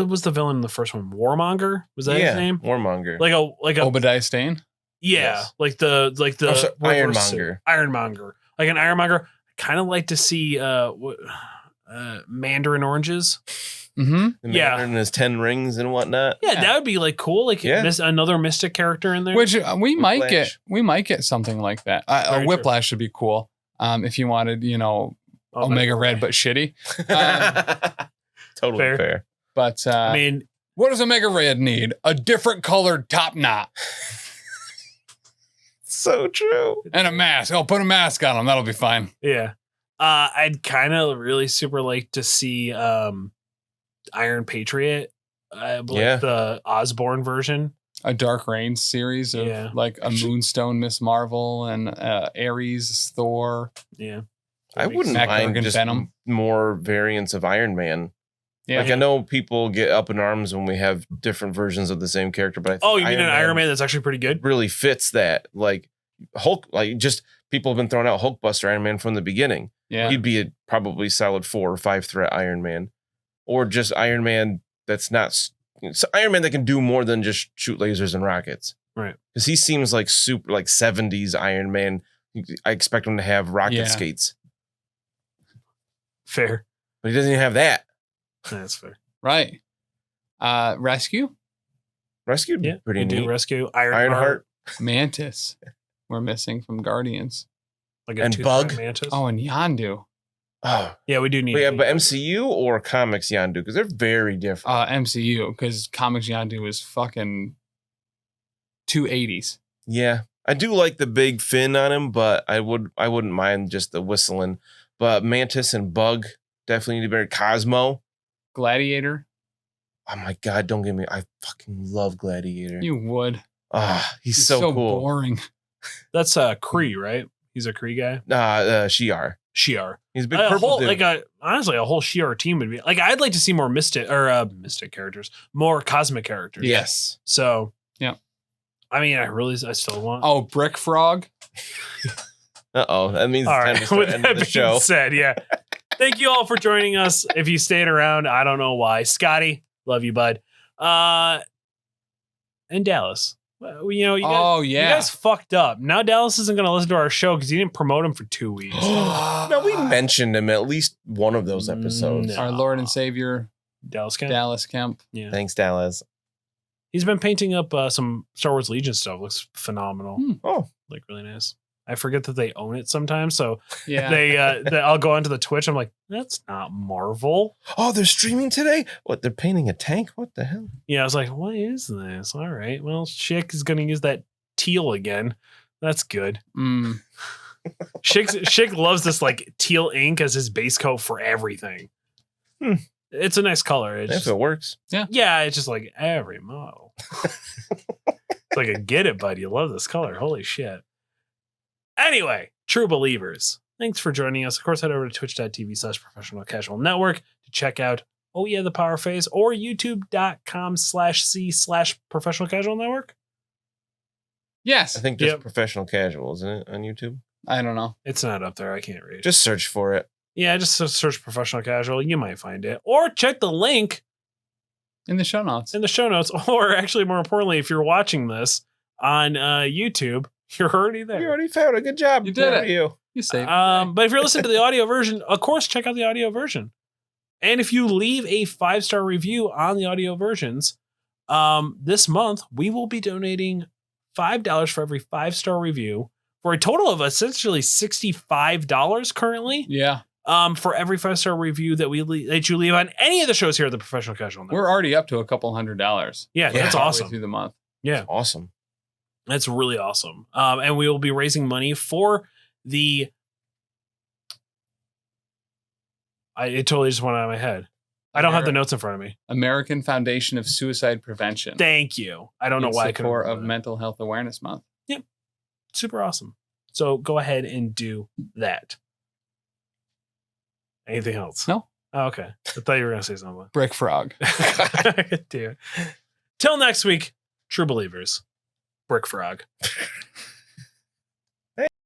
was the villain in the first one? Warmonger? Was that his name? Warmonger. Like a Obadiah Stane. yeah, Yes. like the sorry, reverse suit. Ironmonger. Ironmonger. Like an Ironmonger. I kind of like to see Mandarin oranges. Mm-hmm. The yeah. Mandarin and his 10 rings and whatnot. Yeah, that would be like cool. Like Yeah. another Mystic character in there. Which we might Whiplash. get something like that. A Very true. Whiplash should be cool. If you wanted, Omega Red but shitty. Totally Fair. fair. But I mean, what does Omega Red need? A different colored top knot So true. and a mask. Oh, put a mask on him. That'll be fine. yeah. I'd kind of really super like to see Iron Patriot, like Yeah. the Osborne version. A Dark Reign series of like a Moonstone Miss Marvel and Ares Thor. Yeah. I wouldn't mind just Venom. More variants of Iron Man. Yeah. Like I know people get up in arms when we have different versions of the same character, but I think you mean an Iron Man that's actually pretty good? Really fits that. Like Hulk, like just people have been throwing out Hulkbuster Iron Man from the beginning. Yeah. He'd be a probably solid 4 or 5 threat Iron Man. Or just Iron Man that's not Iron Man that can do more than just shoot lasers and rockets. Right. Because he seems like super like 70s Iron Man. I expect him to have rocket skates. Fair. But he doesn't even have that. That's fair. Right. Rescue? Rescue? Yeah. Pretty neat. Rescue. Ironheart. Mantis. We're missing from Guardians. Like and Bug. Mantis. Oh, and Yondu. Oh. Yeah, we do need. But MCU or comics Yondu? Because they're very different. MCU, because comics Yondu is fucking 280s. Yeah. I do like the big fin on him, but I wouldn't mind just the whistling. But Mantis and Bug definitely need to be Cosmo. Gladiator. Oh my God, don't get me. I fucking love Gladiator. You would. He's so cool. Boring. That's Kree, right? He's a Kree guy. Shi'ar. He's a big purple dude. Honestly, a whole Shi'ar team would be like. I'd like to see more mystic characters, more cosmic characters. Yes. So yeah. I mean, I still want. Oh, Brick Frog. That means all it's time right. to start ending the show. Said, yeah. Thank you all for joining us. If you stayed around, I don't know why. Scotty, love you, bud. And Dallas. You guys fucked up. Now Dallas isn't going to listen to our show because you didn't promote him for 2 weeks. No, we mentioned him at least one of those episodes. Our Lord and Savior, Dallas Kemp. Yeah. Thanks, Dallas. He's been painting up some Star Wars Legion stuff. Looks phenomenal. Oh, like really nice. I forget that they own it sometimes. So yeah, I'll go onto the Twitch. I'm like, that's not Marvel. Oh, they're streaming today? What, they're painting a tank? What the hell? Yeah, I was like, what is this? All right. Well, Schick is going to use that teal again. That's good. Schick loves this like teal ink as his base coat for everything. It's a nice color. If it works. Yeah, it's just like every model. It's like, I get it, bud. You love this color. Holy shit. Anyway, true believers, thanks for joining us. Of course, head over to twitch.tv/professional casual network to check out the Power Phase or youtube.com/c/professional casual network. Yes. I think just professional casual, isn't it, on YouTube? I don't know. It's not up there. I can't read. Just search for it. Yeah, just search professional casual. You might find it. Or check the link in the show notes. Or actually, more importantly, if you're watching this on YouTube, you're already there. You already found a good job. You did it. You saved. But if you're listening to the audio version, of course, check out the audio version. And if you leave a 5-star review on the audio versions, this month we will be donating $5 for every 5-star review for a total of essentially $65 currently. Yeah. For every 5-star review that you leave on any of the shows here at the Professional Casual Network. We're already up to a couple $100. Yeah, that's awesome. Through the month. Yeah, that's awesome. That's really awesome. And we will be raising money for the. It totally just went out of my head. I don't have the notes in front of me. American Foundation of Suicide Prevention. Thank you. I don't know why I couldn't. Support of Mental Health Awareness Month. Yep. Super awesome. So go ahead and do that. Anything else? No. Oh, okay. I thought you were going to say something. Brick Frog. Dude. Till next week, true believers. Brick Frog.